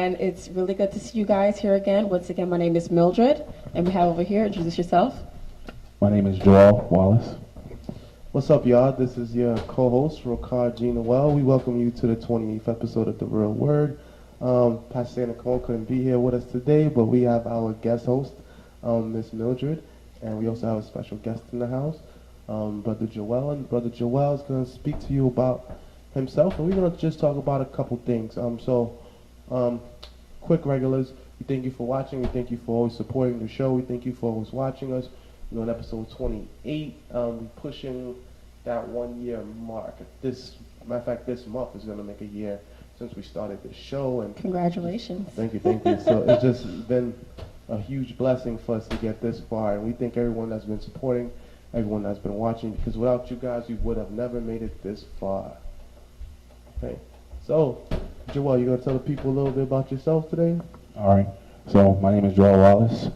and it's really good to see you guys here again. Once again, my name is Mildred, and we have over here, introduce yourself. My name is Joel Wallace. What's up, y'all? This is your co-host, Rickard, Jean-Noel. We welcome you to the 28th episode of The Real Word. Pastor Cameau couldn't be here with us today, but we have our guest host, Miss Mildred, and we also have a special guest in the house, Brother Joel. And Brother Joel is going to speak to you about himself, and we're going to just talk about a couple things. Quick regulars, we thank you for watching. We thank you for always supporting the show. We thank you for always watching us. You know, in episode 28, we're pushing that 1 year mark. Matter of fact, this month is going to make a year since we started the show. And congratulations. Thank you. So it's just been a huge blessing for us to get this far, and we thank everyone that's been supporting, everyone that's been watching, because without you guys, we would have never made it this far. Okay, so Joel, you gonna tell the people a little bit about yourself today? All right. So my name is Joel Wallace.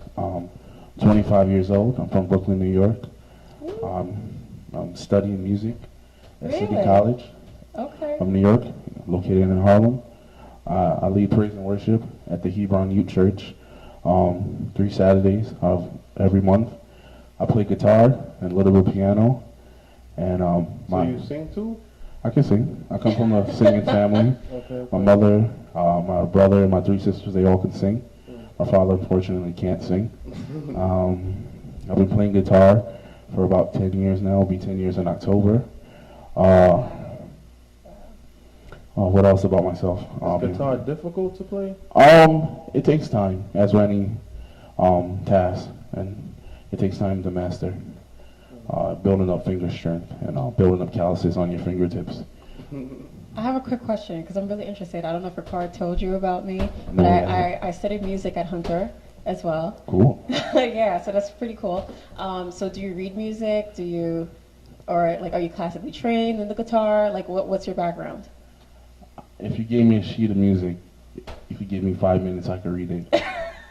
25 years old. I'm from Brooklyn, New York. I'm studying music at City College of New York, located in Harlem. I lead praise and worship at the Hebron Youth Church 3 Saturdays of every month. I play guitar and a little bit of piano. And so you sing too? I can sing. I come from a singing family. Okay. My mother, my brother, and my 3 sisters, they all can sing. My father, unfortunately, can't sing. I've been playing guitar for about 10 years now. It'll be 10 years in October. What else about myself? Is guitar difficult to play? It takes time, as with any task, and it takes time to master. Building up finger strength and building up calluses on your fingertips. I have a quick question because I'm really interested. I don't know if Rickard told you about me, but I studied music at Hunter as well. Cool. Yeah, so that's pretty cool. So do you read music? Or are you classically trained in the guitar? Like, what's your background? If you gave me a sheet of music, you could give me 5 minutes, I could read it.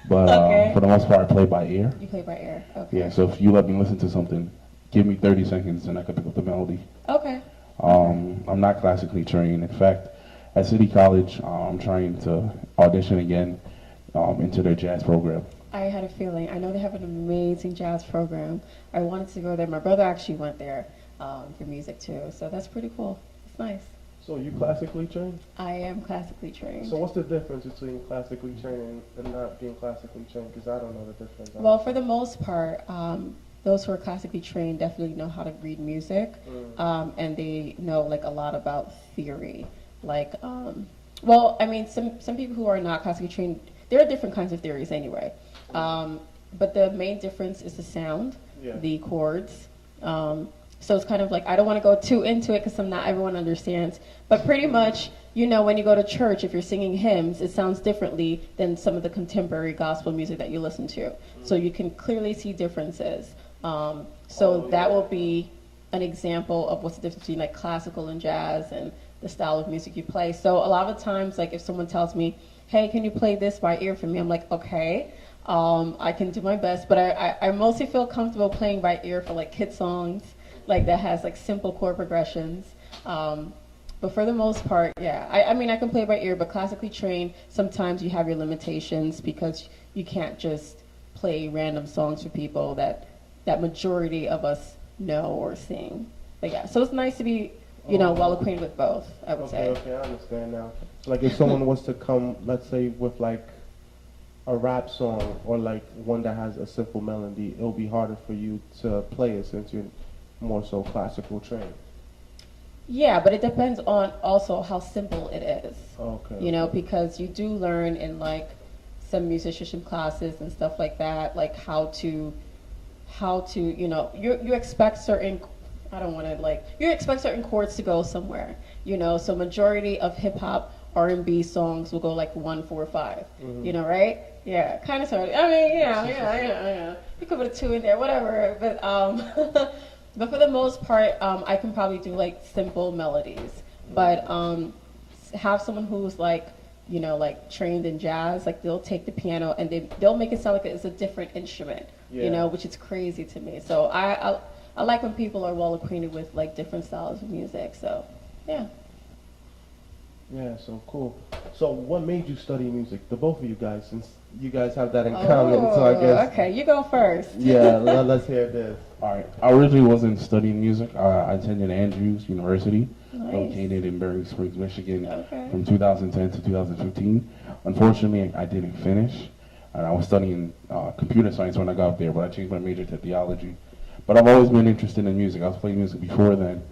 But for the most part, I play by ear. You play by ear, okay. Yeah, so if you let me listen to something, give me 30 seconds and I could pick up the melody. Okay. I'm not classically trained. In fact, at City College, I'm trying to audition again into their jazz program. I had a feeling. I know they have an amazing jazz program. I wanted to go there. My brother actually went there for music too, so that's pretty cool. It's nice. So you classically trained? I am classically trained. So what's the difference between classically trained and not being classically trained? Because I don't know the difference. Well, for the most part, those who are classically trained definitely know how to read music, and they know like a lot about theory. Like, some people who are not classically trained, there are different kinds of theories anyway. But the main difference is the sound, the chords. So it's kind of like, I don't want to go too into it because not everyone understands. But pretty much, when you go to church, if you're singing hymns, it sounds differently than some of the contemporary gospel music that you listen to. So you can clearly see differences. That will be an example of what's the difference between like classical and jazz and the style of music you play. So a lot of times, like if someone tells me, hey, can you play this by ear for me? I'm like, okay, I can do my best. But I mostly feel comfortable playing by ear for like hit songs, like that has like simple chord progressions. But for the most part, yeah, I can play by ear, but classically trained, sometimes you have your limitations because you can't just play random songs for people that majority of us know or sing. But yeah, so it's nice to be, well acquainted with both, I would say. Okay, I understand now. Like if someone was to come, let's say with like a rap song or like one that has a simple melody, it'll be harder for you to play it since you're more so classical trained. Yeah, but it depends on also how simple it is. Okay. Because you do learn in like some musicianship classes and stuff like that, like how to you expect certain, you expect certain chords to go somewhere, so majority of hip hop R&B songs will go like 1, 4, 5, right? Yeah, kind of sort of. I mean, yeah. You could put a 2 in there, whatever, but but for the most part, I can probably do like simple melodies, but have someone who's like, like trained in jazz, like they'll take the piano and they'll make it sound like it's a different instrument, which is crazy to me. So I like when people are well acquainted with like different styles of music. So, yeah. Yeah, so cool. So what made you study music? The both of you guys, since you guys have that in common. So I guess. Okay, you go first. Yeah, let's hear this. All right. I originally wasn't studying music. I attended Andrews University, located in Berry Springs, Michigan, from 2010 to 2015. Unfortunately, I didn't finish. And I was studying computer science when I got there, but I changed my major to theology. But I've always been interested in music. I was playing music before then.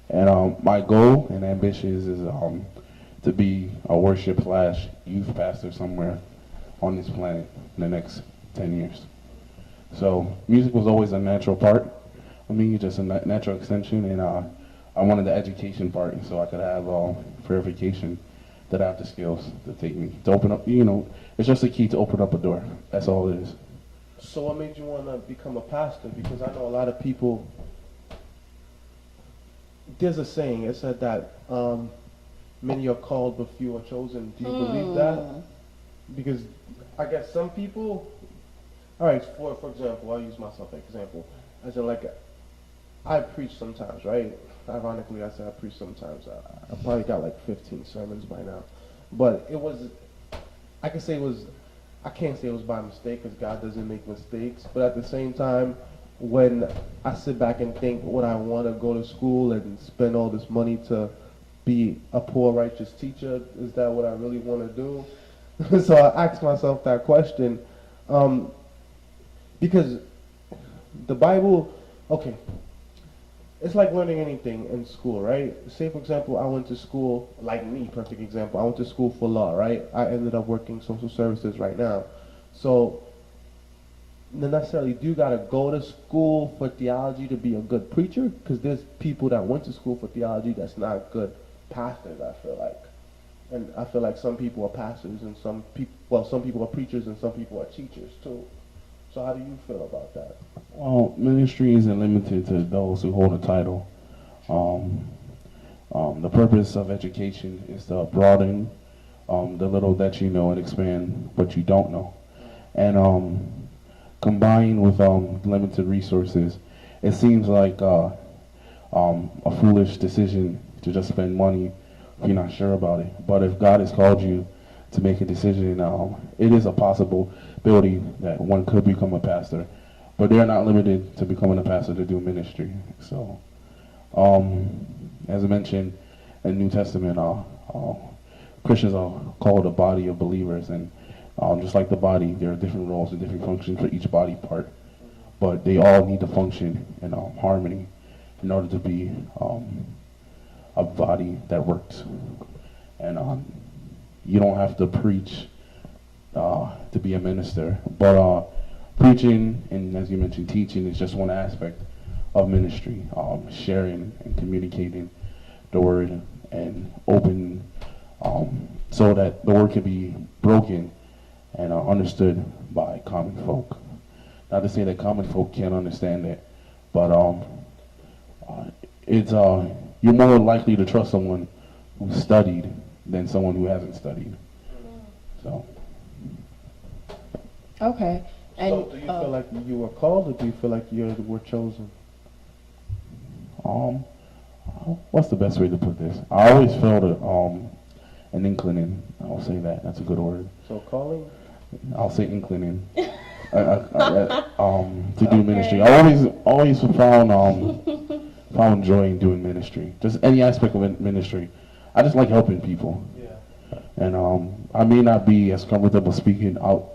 And my goal and ambition is to be a worship/youth pastor somewhere on this planet in the next 10 years. So music was always a natural part of me, just a natural extension, and I wanted the education part so I could have verification that I have the skills to take me, to open up, it's just a key to open up a door. That's all it is. So what made you want to become a pastor? Because I know a lot of people, there's a saying, it said that many are called but few are chosen. Do you believe that? Because I guess some people, all right, for example, I'll use myself as an example. As in, like, I preach sometimes, right? Ironically, I say I preach sometimes. I probably got like 15 sermons by now. But it was, I can't say it was by mistake, because God doesn't make mistakes. But at the same time, when I sit back and think, would I want to go to school and spend all this money to be a poor righteous teacher? Is that what I really want to do? So I asked myself that question, because the Bible, okay, it's like learning anything in school, right? Say, for example, I went to school, like me, perfect example, I went to school for law, right? I ended up working social services right now. So, not necessarily do you got to go to school for theology to be a good preacher, because there's people that went to school for theology that's not good pastors, I feel like. And I feel like some people are pastors and some people are preachers and some people are teachers too. So how do you feel about that? Well, ministry isn't limited to those who hold a title. The purpose of education is to broaden the little that you know and expand what you don't know. And combined with limited resources, it seems like a foolish decision to just spend money if you're not sure about it. But if God has called you to make a decision, it is a possibility that one could become a pastor. But they're not limited to becoming a pastor to do ministry. So, as I mentioned in the New Testament, Christians are called a body of believers, and just like the body, there are different roles and different functions for each body part, but they all need to function in harmony in order to be a body that works. And you don't have to preach to be a minister, but preaching and, as you mentioned, teaching is just one aspect of ministry. Sharing and communicating the word and open so that the word can be broken and understood by common folk. Not to say that common folk can't understand it, but it's you're more likely to trust someone who studied than someone who hasn't studied. So. Okay. And, so do you feel like you were called, or do you feel like you were chosen? What's the best way to put this? I always felt an inclining. I'll say that. That's a good word. So calling? I'll say inclining. To do ministry. I always found joy in doing ministry. Just any aspect of ministry. I just like helping people. Yeah. And I may not be as comfortable speaking up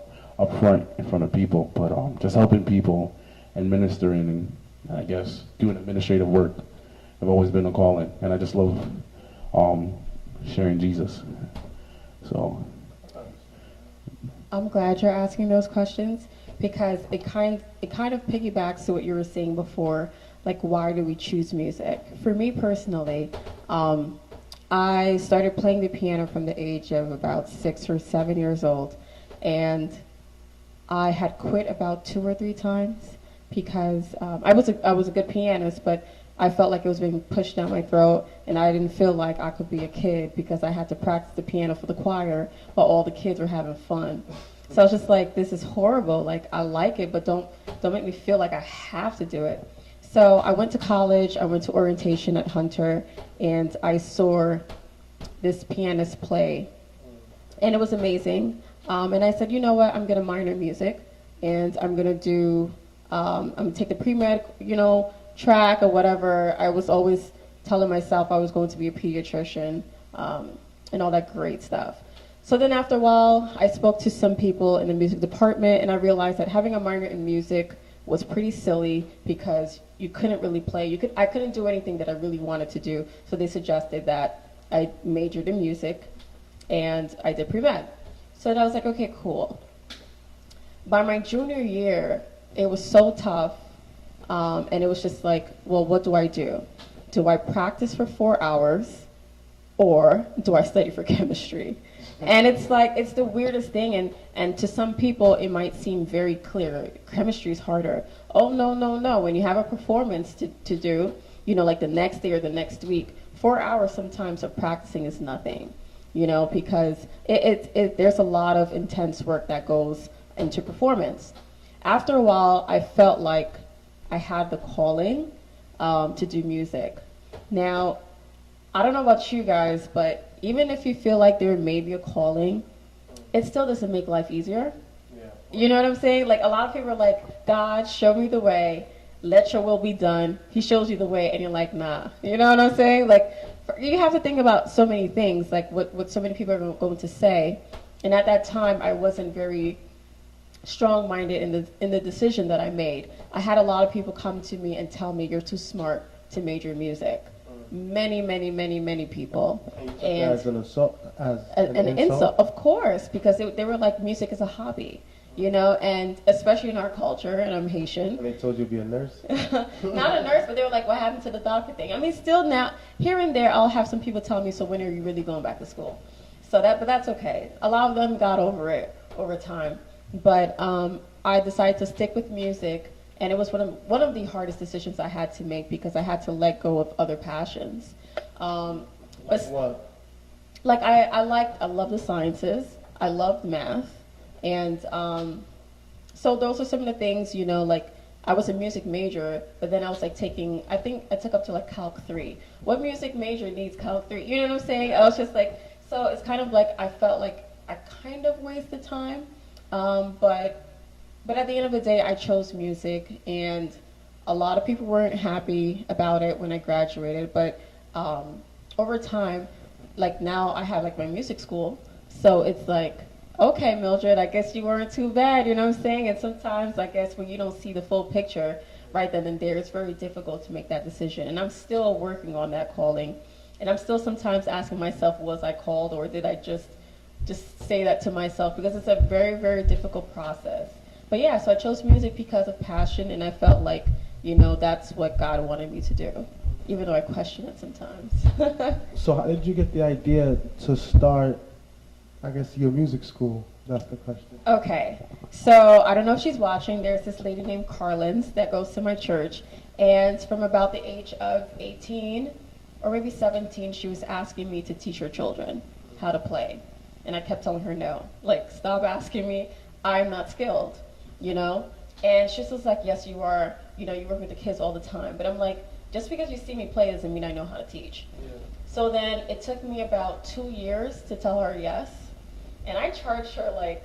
front in front of people, but just helping people and ministering and I guess doing administrative work have always been a calling. And I just love sharing Jesus. So I'm glad you're asking those questions, because it kind of piggybacks to what you were saying before, like, why do we choose music? For me personally, I started playing the piano from the age of about 6 or 7 years old, and I had quit about 2 or 3 times because I was a good pianist, but I felt like it was being pushed down my throat, and I didn't feel like I could be a kid because I had to practice the piano for the choir while all the kids were having fun. So I was just like, this is horrible. Like, I like it, but don't make me feel like I have to do it. So I went to college. I went to orientation at Hunter, and I saw this pianist play, and it was amazing. And I said, you know what, I'm going to minor in music, and I'm going to do, I'm going to take the pre-med, track or whatever. I was always telling myself I was going to be a pediatrician, and all that great stuff. So then after a while, I spoke to some people in the music department, and I realized that having a minor in music was pretty silly because you couldn't really play. I couldn't do anything that I really wanted to do, so they suggested that I majored in music, and I did pre-med. So then I was like, okay, cool. By my junior year, it was so tough, and it was just like, well, what do I do? Do I practice for 4 hours, or do I study for chemistry? And it's like, it's the weirdest thing, and to some people it might seem very clear. Chemistry is harder. Oh, no. When you have a performance to do, like the next day or the next week, 4 hours sometimes of practicing is nothing, because there's a lot of intense work that goes into performance. After a while, I felt like I had the calling to do music. Now, I don't know about you guys, but even if you feel like there may be a calling, it still doesn't make life easier. Yeah. You know what I'm saying? Like, a lot of people are like, God, show me the way. Let your will be done. He shows you the way, and you're like, nah. You know what I'm saying? Like, you have to think about so many things, like what so many people are going to say. And at that time, I wasn't very strong-minded in the decision that I made. I had a lot of people come to me and tell me, you're too smart to major in music. Many people. And as an assault, an insult, of course, because they were like, music is a hobby, and especially in our culture, and I'm Haitian. And they told you to be a nurse? Not a nurse, but they were like, what happened to the doctor thing? I mean, still now, here and there, I'll have some people tell me, so when are you really going back to school? But that's okay. A lot of them got over it over time. But I decided to stick with music. And it was one of the hardest decisions I had to make because I had to let go of other passions. Like what? Like I love the sciences. I loved math. And so those are some of the things, like I was a music major, but then I was like I think I took up to like Calc 3. What music major needs Calc 3? You know what I'm saying? I was just like, so it's kind of like I felt like I kind of wasted time. But at the end of the day, I chose music, and a lot of people weren't happy about it when I graduated. But over time, like now I have like my music school, so it's like, okay, Mildred, I guess you weren't too bad, you know what I'm saying? And sometimes I guess when you don't see the full picture right then and there, it's very difficult to make that decision. And I'm still working on that calling, and I'm still sometimes asking myself, was I called, or did I just say that to myself? Because it's a very, very difficult process. But yeah, so I chose music because of passion, and I felt like, that's what God wanted me to do, even though I question it sometimes. So how did you get the idea to start, I guess, your music school? That's the question. Okay, so I don't know if she's watching. There's this lady named Carlins that goes to my church, and from about the age of 18 or maybe 17, she was asking me to teach her children how to play. And I kept telling her no. Like, stop asking me. I'm not skilled. And she was like, yes, you are, you work with the kids all the time. But I'm like, just because you see me play doesn't mean I know how to teach. Yeah. So then it took me about 2 years to tell her yes. And I charged her like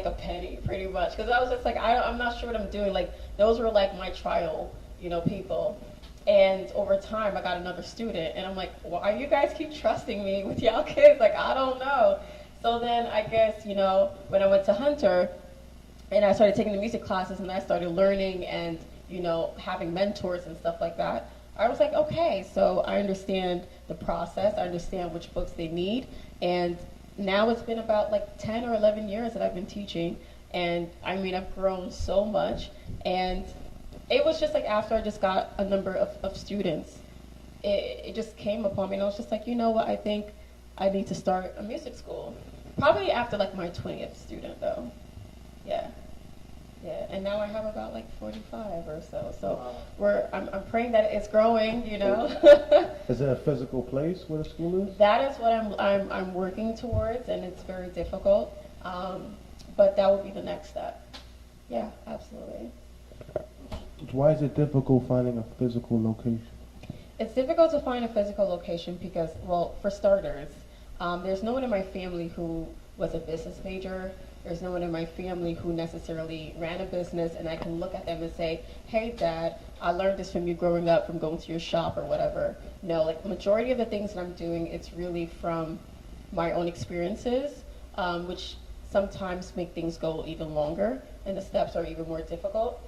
a penny pretty much. Because I was just like, I'm not sure what I'm doing. Like, those were like my trial, people. And over time, I got another student. And I'm like, why you guys keep trusting me with y'all kids? Like, I don't know. So then I guess, when I went to Hunter, and I started taking the music classes, and I started learning and, having mentors and stuff like that, I was like, okay, so I understand the process. I understand which books they need. And now it's been about like 10 or 11 years that I've been teaching. And I mean, I've grown so much. And it was just like after I just got a number of students, it just came upon me. And I was just like, you know what, I think I need to start a music school. Probably after like my 20th student though. Yeah. Yeah, and now I have about like 45 or so. So I'm praying that it's growing, Is there a physical place where the school is? That is what I'm working towards, and it's very difficult. But that will be the next step. Yeah, absolutely. Why is it difficult finding a physical location? It's difficult to find a physical location because, well, for starters, There's no one in my family who was a business major. There's no one in my family who necessarily ran a business, and I can look at them and say, hey, Dad, I learned this from you growing up, from going to your shop or whatever. No, like the majority of the things that I'm doing, it's really from my own experiences, which sometimes make things go even longer, and the steps are even more difficult.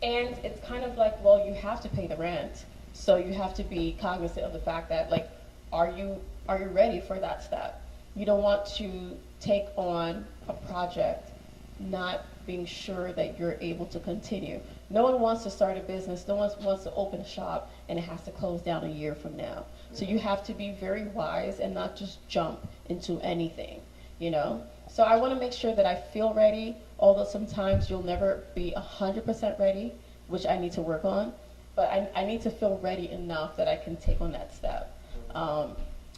And it's kind of like, well, you have to pay the rent, so you have to be cognizant of the fact that, like, are you ready for that step? You don't want to take on a project not being sure that you're able to continue. No one wants to start a business, no one wants to open a shop and it has to close down a year from now. So you have to be very wise and not just jump into anything, you know? So I want to make sure that I feel ready, although sometimes you'll never be 100% ready, which I need to work on, but I need to feel ready enough that I can take on that step.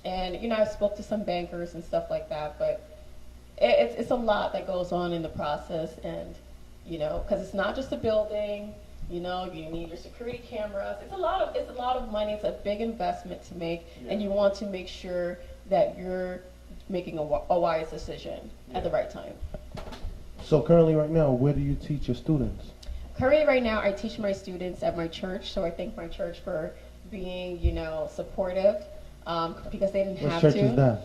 And you know, I spoke to some bankers and stuff like that, but it's a lot that goes on in the process, and you know, because it's not just a building. You know, you need your security cameras. It's a lot of money. It's a big investment to make, and you want to make sure that you're making a wise decision at the right time. So currently, right now, where do you teach your students? Currently, right now, I teach my students at my church. So I thank my church for being, you know, supportive. Because they didn't have to. What church is that?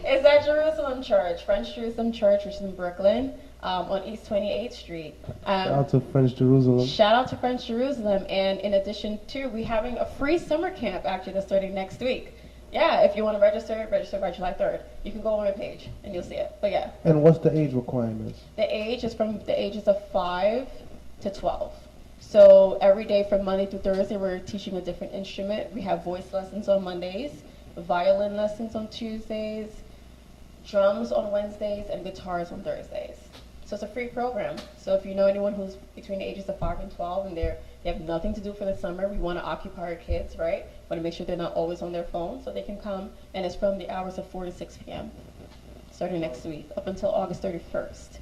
It's at Jerusalem Church, French Jerusalem Church, which is in Brooklyn, on East 28th Street. Shout out to French Jerusalem. Shout out to French Jerusalem. And in addition to, we're having a free summer camp actually that's starting next week. Yeah, if you want to register by July 3rd. You can go on my page and you'll see it. But yeah. And what's the age requirements? The age is from the ages of 5 to 12. So every day from Monday through Thursday, we're teaching a different instrument. We have voice lessons on Mondays, violin lessons on Tuesdays, drums on Wednesdays, and guitars on Thursdays. So it's a free program. So if you know anyone who's between the ages of 5 and 12 and they have nothing to do for the summer, we want to occupy our kids, right? Want to make sure they're not always on their phone, so they can come. And it's from the hours of 4 to 6 p.m. starting next week up until August 31st.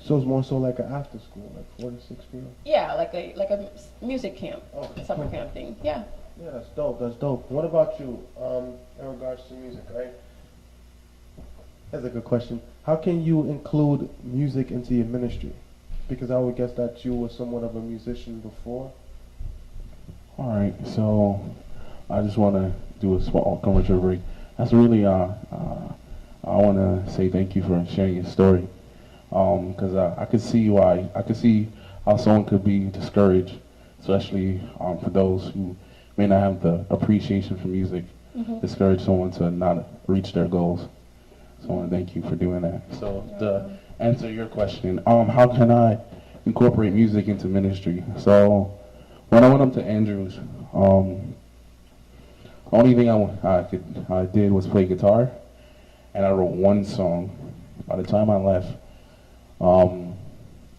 So it's more so like an after school, like 4 to 6 p.m.? Yeah, like a music camp, summer camp thing, yeah. Yeah, that's dope, that's dope. What about you, in regards to music, right? That's a good question. How can you include music into your ministry? Because I would guess that you were somewhat of a musician before. All right, so I just want to do a small commercial break. That's really, I want to say thank you for sharing your story. Because I could see how someone could be discouraged, especially for those who may not have the appreciation for music, discourage someone to not reach their goals. So I want to thank you for doing that. So to answer your question, how can I incorporate music into ministry? So when I went up to Andrews, the only thing I did was play guitar, and I wrote one song. By the time I left,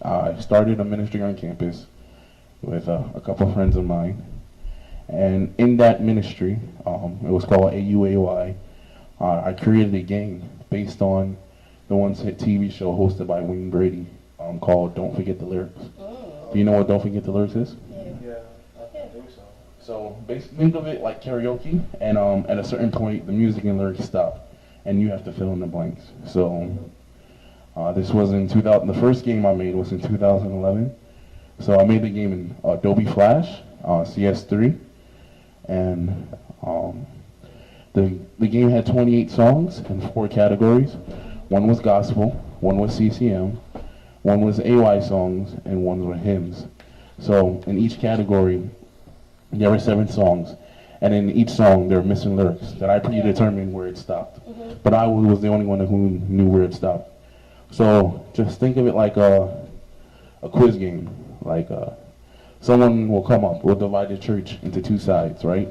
I started a ministry on campus with a couple of friends of mine, and in that ministry, it was called AUAY. I created a game based on the one TV show hosted by Wayne Brady called Don't Forget the Lyrics. Do you know what Don't Forget the Lyrics is? Yeah, I think so. So basically, think of it like karaoke, and at a certain point, the music and lyrics stop, and you have to fill in the blanks. So this was in 2000. The first game I made was in 2011. So I made the game in Adobe Flash, CS3, and the game had 28 songs in 4 categories. One was gospel, one was CCM, one was AY songs, and one were hymns. So in each category, there were 7 songs, and in each song there were missing lyrics that I predetermined where it stopped. But I was the only one who knew where it stopped. So just think of it like a quiz game. Like someone will come up, we'll divide the church into 2 sides, right?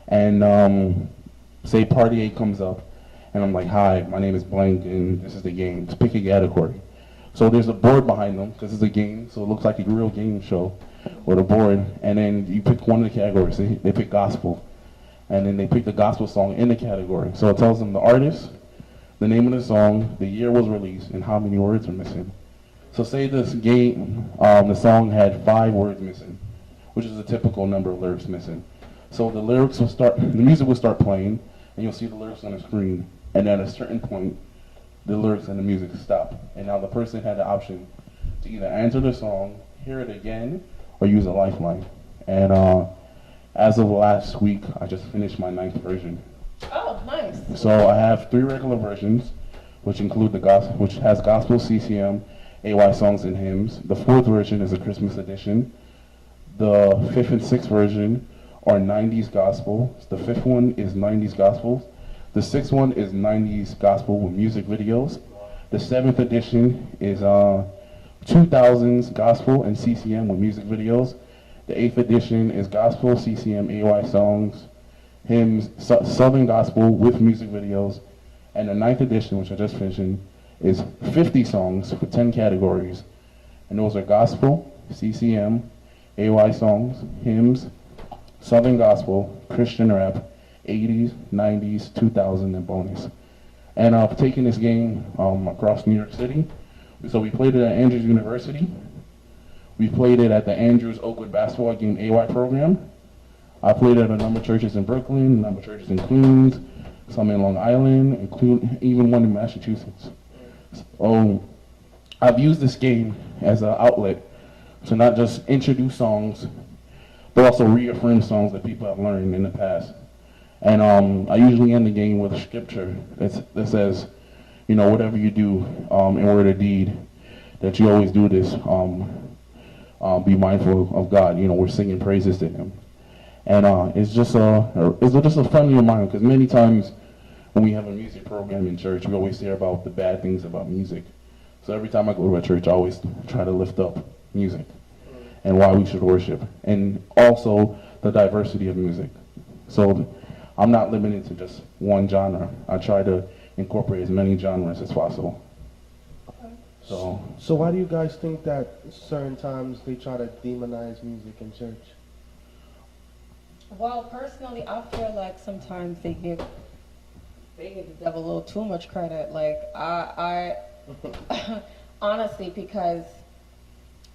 And say party A comes up, and I'm like, hi, my name is blank, and this is the game. To pick a category. So there's a board behind them, because it's a game, so it looks like a real game show with a board. And then you pick one of the categories. They pick gospel. And then they pick the gospel song in the category. So it tells them the artist, the name of the song, the year was released, and how many words are missing. So say this game, the song had 5 words missing, which is a typical number of lyrics missing. So the music will start playing, and you'll see the lyrics on the screen. And at a certain point, the lyrics and the music stop. And now the person had the option to either answer the song, hear it again, or use a lifeline. And as of last week, I just finished my 9th version. Oh, nice. So I have 3 regular versions, which include the gospel, which has gospel, CCM, AY songs, and hymns. The 4th version is a Christmas edition. The 5th and 6th version are 90s gospel. The 5th one is 90s gospel. The 6th one is 90s gospel with music videos. The 7th edition is 2000s gospel and CCM with music videos. The 8th edition is gospel, CCM, AY songs, hymns, Southern gospel with music videos. And the 9th edition, which I just finished, is 50 songs with 10 categories. And those are gospel, CCM, AY songs, hymns, Southern gospel, Christian rap, 80s, 90s, 2000, and bonus. And I've taken this game across New York City. So we played it at Andrews University. We played it at the Andrews Oakwood Basketball Game AY program. I played it at a number of churches in Brooklyn, a number of churches in Queens, some in Long Island, including even one in Massachusetts. I've used this game as an outlet to not just introduce songs, but also reaffirm songs that people have learned in the past. And I usually end the game with a scripture that says, you know, whatever you do in word or deed, that you always do this, be mindful of God. You know, we're singing praises to Him. And it's just a friendly reminder, because many times when we have a music program in church, we always hear about the bad things about music. So every time I go to a church, I always try to lift up music and why we should worship, and also the diversity of music. So I'm not limited to just one genre. I try to incorporate as many genres as possible. So why do you guys think that certain times they try to demonize music in church? Well, personally, I feel like sometimes they give the devil a little too much credit. Like, I honestly, because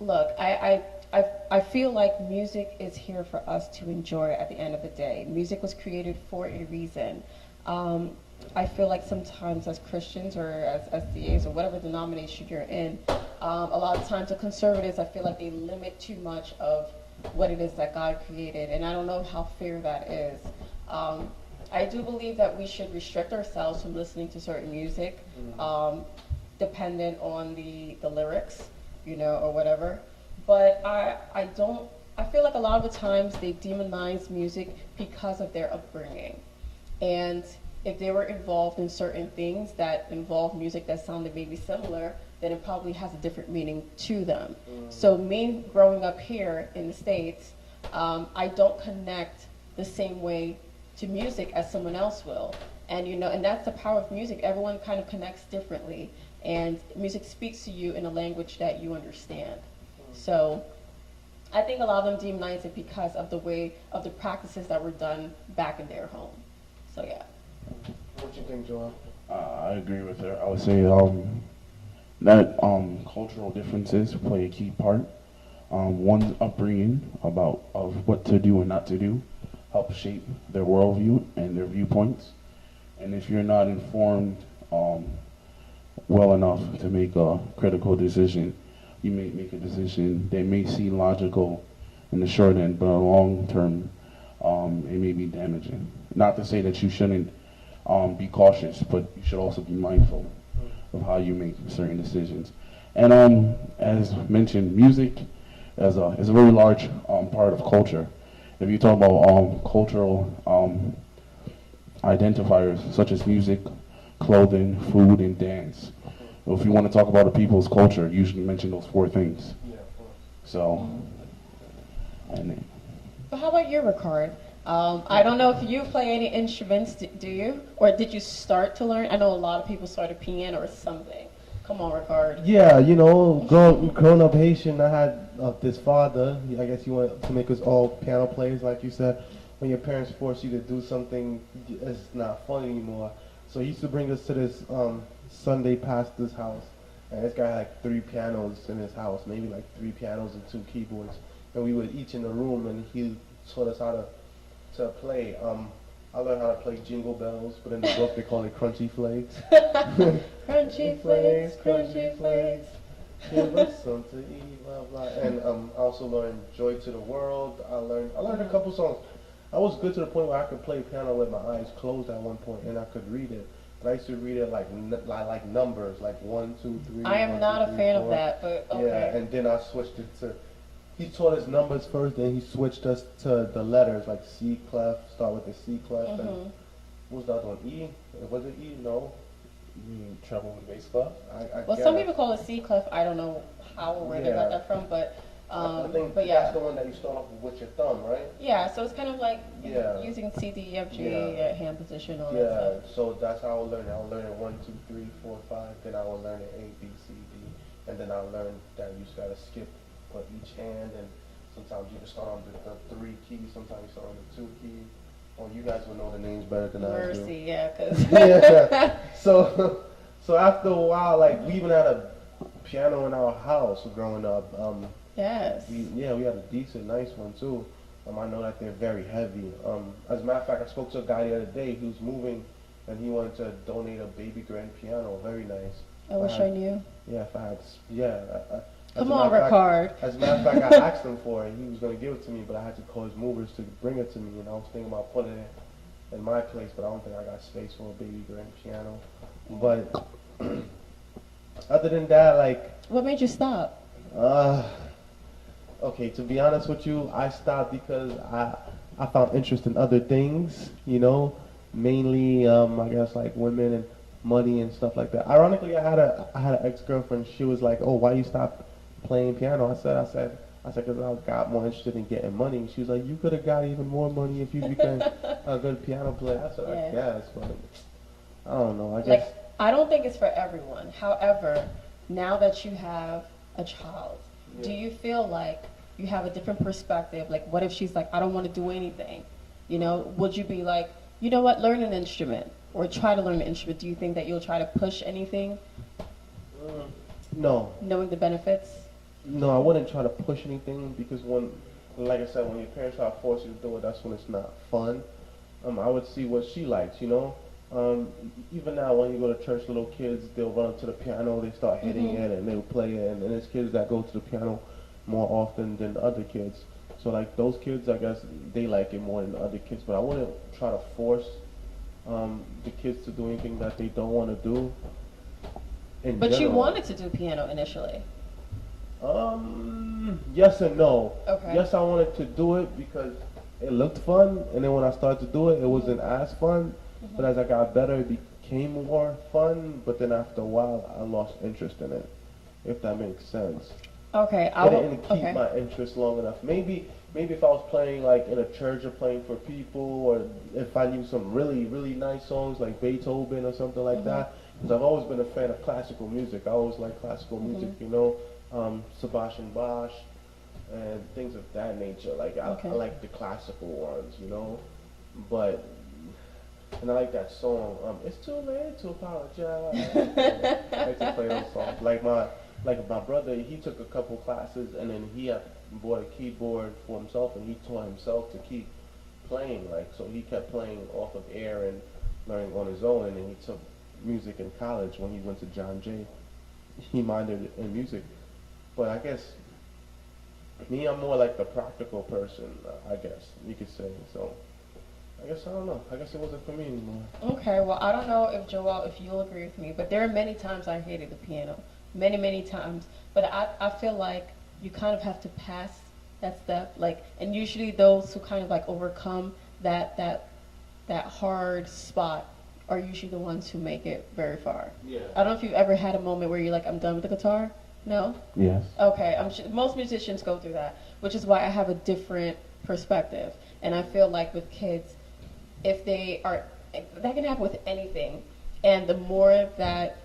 look, I feel like music is here for us to enjoy at the end of the day. Music was created for a reason. I feel like sometimes as Christians or as SDAs or whatever denomination you're in, a lot of times the conservatives, I feel like they limit too much of what it is that God created, and I don't know how fair that is. I do believe that we should restrict ourselves from listening to certain music, dependent on the lyrics, you know, or whatever. But I feel like a lot of the times they demonize music because of their upbringing. And if they were involved in certain things that involve music that sounded maybe similar, then it probably has a different meaning to them. So me growing up here in the States, I don't connect the same way to music as someone else will. And you know, and that's the power of music. Everyone kind of connects differently, and music speaks to you in a language that you understand. So I think a lot of them demonize it because of the way of the practices that were done back in their home. So yeah. What do you think, Joel? I agree with her. I would say that cultural differences play a key part. One's upbringing of what to do and not to do help shape their worldview and their viewpoints. And if you're not informed well enough to make a critical decision, you may make a decision that may seem logical in the short end, but in the long term, it may be damaging. Not to say that you shouldn't be cautious, but you should also be mindful of how you make certain decisions. And as mentioned, music is a very large part of culture. If you talk about cultural identifiers such as music, clothing, food, and dance, if you want to talk about a people's culture, you usually mention those 4 things. Yeah, of course. So, But how about you, Rickard? I don't know if you play any instruments, do you? Or did you start to learn? I know a lot of people started piano or something. Come on, Rickard. Yeah, you know, growing up Haitian, I had this father. I guess he wanted to make us all piano players, like you said. When your parents force you to do something, it's not fun anymore. So he used to bring us to this Sunday pastor's house. And this guy had like 3 pianos in his house, maybe like 3 pianos and 2 keyboards. And we were each in the room, and he taught us how to play. I learned how to play Jingle Bells, but in the book they call it Crunchy Flakes. Crunchy Flakes, Crunchy Flakes. Give us some to eat, blah blah. And I also learned Joy to the World. I learned a couple songs. I was good to the point where I could play piano with my eyes closed at one point, and I could read it. But I used to read it like numbers, like 1, 2, 3. I am not a fan of that, but okay. Yeah, and then I switched it to. He taught us numbers first, then he switched us to the letters, like C clef, start with the C clef, and what was the other one? E? Was it E? No. You mean treble and bass clef? Well, some people call it C clef. I don't know how or where they got that from, but I think but yeah. that's the one that you start off with your thumb, right? Yeah, so it's kind of like using C, D, E, F, G, hand position, all that stuff. So that's how I would learn it. I would learn it 1, 2, 3, 4, 5. Then I would learn it A, B, C, D, and then I learned that you just gotta skip for each hand, and sometimes you can start on the 3 keys, sometimes you start on the 2 keys. Oh, you guys would know the names better than I do. Mercy, yeah, cause yeah. So after a while, like we even had a piano in our house growing up. Yes. We had a decent, nice one too. I know that they're very heavy. As a matter of fact, I spoke to a guy the other day who's moving, and he wanted to donate a baby grand piano. Very nice. I wish I knew. Yeah, if I had, Come on, Rickard. As a matter of fact, I asked him for it. He was going to give it to me, but I had to call his movers to bring it to me, and I was thinking about putting it in my place, but I don't think I got space for a baby grand piano. But other than that, like... What made you stop? Okay, to be honest with you, I stopped because I found interest in other things, you know, mainly, I guess, like women and money and stuff like that. Ironically, I had an ex-girlfriend. She was like, "Oh, why you stop playing piano?" I said, because I got more interested in getting money. She was like, "You could have got even more money if you became a good piano player." I said, "I guess, but I don't know. I guess." Like, I don't think it's for everyone. However, now that you have a child, do you feel like you have a different perspective? Like, what if she's like, "I don't want to do anything"? You know, would you be like, "You know what? Learn an instrument." Or try to learn an instrument. Do you think that you'll try to push anything? No. Knowing the benefits? No, I wouldn't try to push anything because like I said, when your parents try to force you to do it, that's when it's not fun. I would see what she likes, you know. Even now, when you go to church, little kids, they'll run up to the piano, they start hitting it, and they'll play it. And there's kids that go to the piano more often than other kids. So, like, those kids, I guess, they like it more than the other kids. But I wouldn't try to force the kids to do anything that they don't want to do. But you wanted to do piano initially. Yes and no. Okay. Yes, I wanted to do it because it looked fun, and then when I started to do it, it wasn't as fun. But as I got better, it became more fun. But then after a while, I lost interest in it, if that makes sense. Okay. I didn't keep my interest long enough. Maybe if I was playing like in a church or playing for people, or if I knew some really, really nice songs like Beethoven or something like that. Because I've always been a fan of classical music. I always like classical music, you know, Sebastian Bach and things of that nature. Like I like the classical ones, you know. And I like that song. It's too late to apologize. I like to play those songs. Like my brother, he took a couple classes, and then he had bought a keyboard for himself, and he taught himself to keep playing. Like, so he kept playing off of air and learning on his own. And then he took music in college when he went to John Jay. He minored in music. But I guess me, I'm more like the practical person. I guess you could say so. I guess I don't know. I guess it wasn't for me anymore. Okay, well, I don't know if Joel, if you'll agree with me, but there are many times I hated the piano. Many, many times. But I feel like you kind of have to pass that step. Like, and usually those who kind of like overcome that hard spot are usually the ones who make it very far. Yeah. I don't know if you've ever had a moment where you're like, I'm done with the guitar. No? Yes. Okay, most musicians go through that, which is why I have a different perspective. And I feel like with kids, if that can happen with anything. And the more that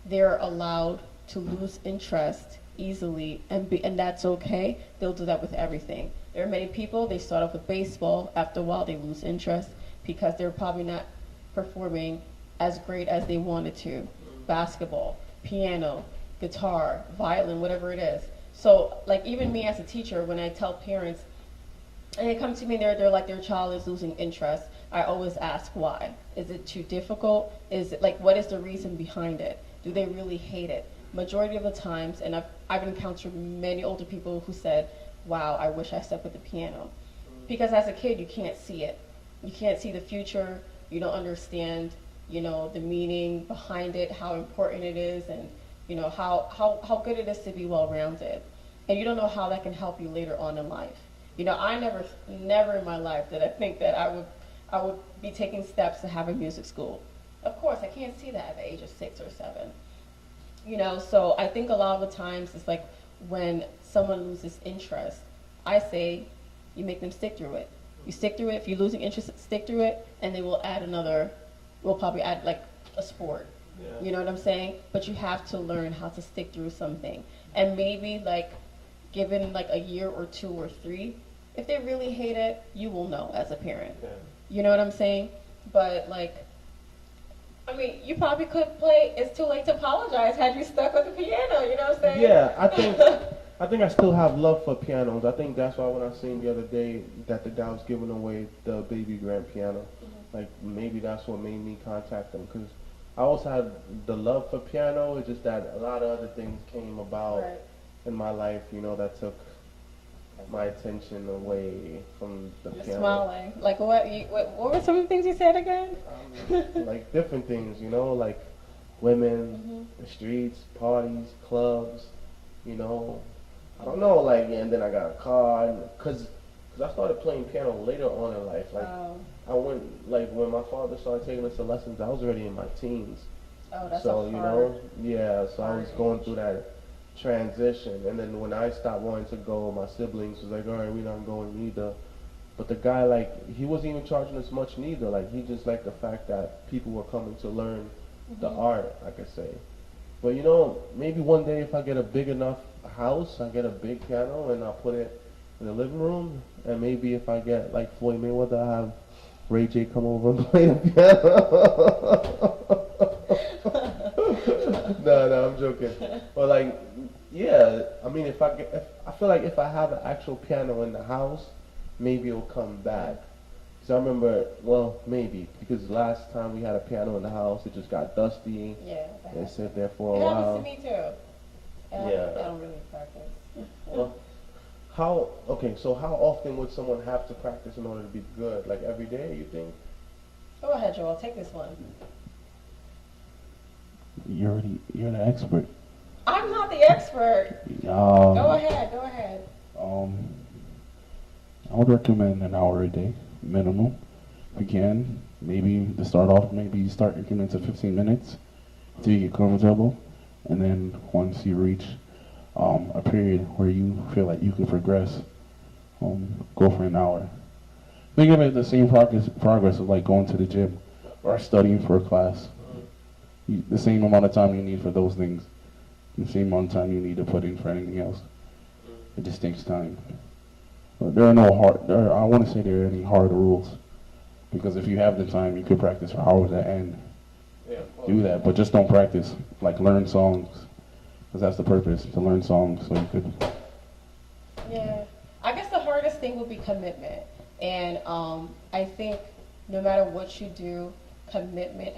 they're allowed to lose interest easily, and that's okay, they'll do that with everything. There are many people, they start off with baseball, after a while they lose interest because they're probably not performing as great as they wanted to. Basketball, piano, guitar, violin, whatever it is. So, like, even me as a teacher, when I tell parents, and they come to me, they're like, their child is losing interest, I always ask why. Is it too difficult? Is it like, what is the reason behind it? Do they really hate it? Majority of the times, and I've encountered many older people who said, wow, I wish I stuck with the piano. Because as a kid, you can't see it. You can't see the future. You don't understand, the meaning behind it, how important it is, and, how good it is to be well-rounded. And you don't know how that can help you later on in life. I never in my life did I think that I would be taking steps to have a music school. Of course, I can't see that at the age of 6 or 7. So I think a lot of the times it's like when someone loses interest, I say you make them stick through it. You stick through it. If you're losing interest, stick through it, and they will we'll probably add like a sport. Yeah. You know what I'm saying? But you have to learn how to stick through something. And maybe like given like a year or 2 or 3, if they really hate it, you will know as a parent. Yeah. You know what I'm saying? But you probably could play It's Too Late to Apologize had you stuck with the piano, you know what I'm saying? Yeah, I think I still have love for pianos. I think that's why when I seen the other day that the guy was giving away the baby grand piano, maybe that's what made me contact them, because I always had the love for piano. It's just that a lot of other things came about in my life, that took my attention away from the piano. Smiling. Like what were some of the things you said again? Like different things, like women, the streets, parties, clubs, I don't know, and then I got a car, because I started playing piano later on in life. I went, when my father started taking us to lessons, I was already in my teens. Oh, that's so, so I was going through that transition, and then when I stopped wanting to go, my siblings was like, all right, we're not going either. But the guy, he wasn't even charging us much neither. He just liked the fact that people were coming to learn the art, I could say. But maybe one day if I get a big enough house, I get a big piano and I'll put it in the living room, and maybe if I get like Floyd Mayweather, I have Ray J come over and play the piano. No, I'm joking. But I feel like if I have an actual piano in the house, maybe it'll come back. So I remember, maybe, because last time we had a piano in the house, it just got dusty. Yeah. It sat there for a while. It happens to me too. I don't really practice. Well, how often would someone have to practice in order to be good? Like every day, you think? Go ahead, Joel. Take this one. You're the expert. I'm not the expert. Go ahead. I would recommend an hour a day, minimum. If you can, maybe to start off, maybe you start increments of 15 minutes until you get comfortable. And then once you reach a period where you feel like you can progress, go for an hour. Think of it the same progress of like going to the gym or studying for a class. The same amount of time you need for those things, the same amount of time you need to put in for anything else. It just takes time. But there are I want to say there are any hard rules, because if you have the time, you could practice for hours at end. Do that, but just don't practice. Learn songs, because that's the purpose, to learn songs so you could. Yeah, I guess the hardest thing would be commitment, and I think no matter what you do, commitment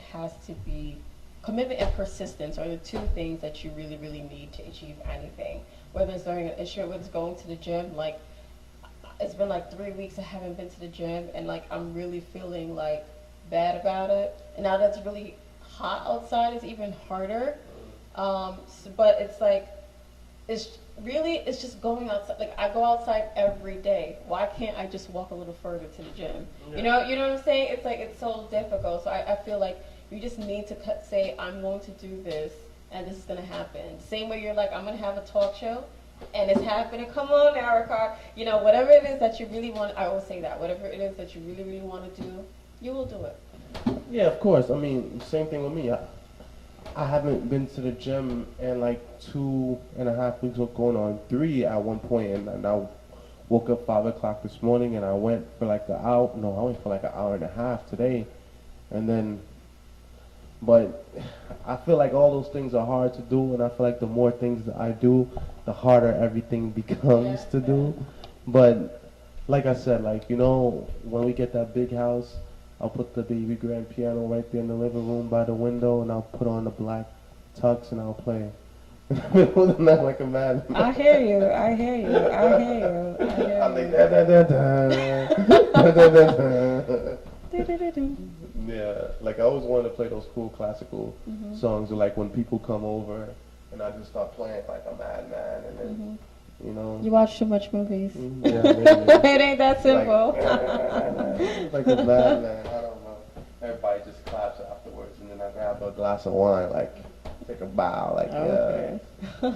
and persistence are the 2 things that you really, really need to achieve anything. Whether it's learning an instrument, whether it's going to the gym, it's been 3 weeks I haven't been to the gym, and I'm really feeling bad about it. And now that it's really hot outside, it's even harder. But it's just going outside. I go outside every day. Why can't I just walk a little further to the gym? Yeah. You know what I'm saying? It's so difficult. So I feel like you just need to say, I'm going to do this, and this is going to happen. Same way you're I'm going to have a talk show, and it's happening. Come on now, Rickard. Whatever it is that you really want, I always say that. Whatever it is that you really, really want to do, you will do it. Yeah, of course. I mean, same thing with me. I haven't been to the gym in 2.5 weeks, or going on 3 at one point, and I woke up 5 o'clock this morning, and I went for an hour. No, I went for an hour and a half today, and then. But I feel like all those things are hard to do, and I feel like the more things that I do, the harder everything becomes to do. But like I said, when we get that big house, I'll put the baby grand piano right there in the living room by the window, and I'll put on the black tux and I'll play. Like a man. I hear you. I hear you. I hear you. I hear you. I'm like da da da da da da da. Yeah, like I always wanted to play those cool classical songs, like when people come over and I just start playing like a madman, and then you know. You watch too much movies. Yeah, maybe. It ain't that simple. Like a madman. I don't know. Everybody just claps afterwards, and then I grab a glass of wine, like take a bow, like okay. No,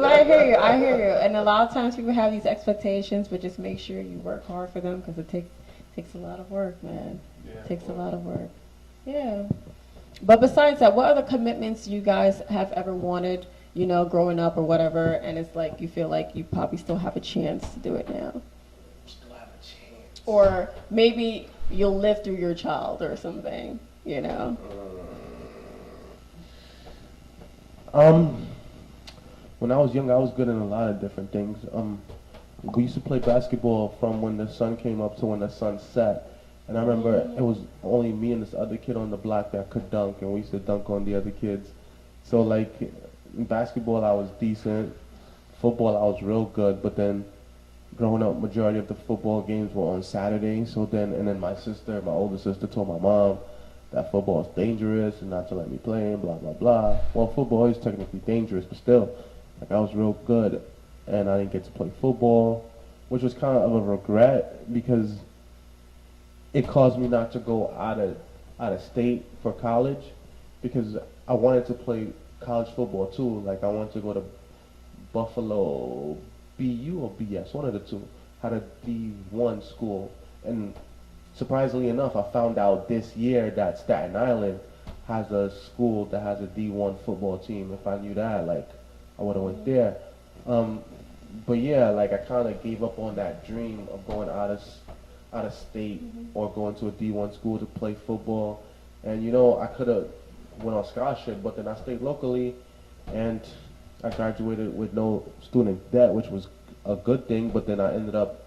but I hear you. I hear you. And a lot of times people have these expectations, but just make sure you work hard for them because it takes a lot of work, man. Yeah, it takes a lot of work. Yeah. But besides that, what other commitments you guys have ever wanted, you know, growing up or whatever, and it's like you feel like you probably still have a chance to do it now? Still have a chance. Or maybe you'll live through your child or something, you know? When I was young, I was good in a lot of different things. We used to play basketball from when the sun came up to when the sun set. And I remember it was only me and this other kid on the block that could dunk, and we used to dunk on the other kids. So like in basketball, I was decent. Football, I was real good. But then growing up, majority of the football games were on Saturdays. So then, and then my older sister told my mom that football is dangerous and not to let me play and blah, blah, blah. Well, football is technically dangerous, but still, like I was real good and I didn't get to play football, which was kind of a regret because it caused me not to go out of state for college because I wanted to play college football too. Like I wanted to go to Buffalo BU or BS, one of the two, had a D1 school. And surprisingly enough, I found out this year that Staten Island has a school that has a D1 football team. If I knew that, like, I would have went there. But yeah, like I kind of gave up on that dream of going out of state or going to a D1 school to play football. And you know, I could have went on scholarship, but then I stayed locally, and I graduated with no student debt, which was a good thing. But then I ended up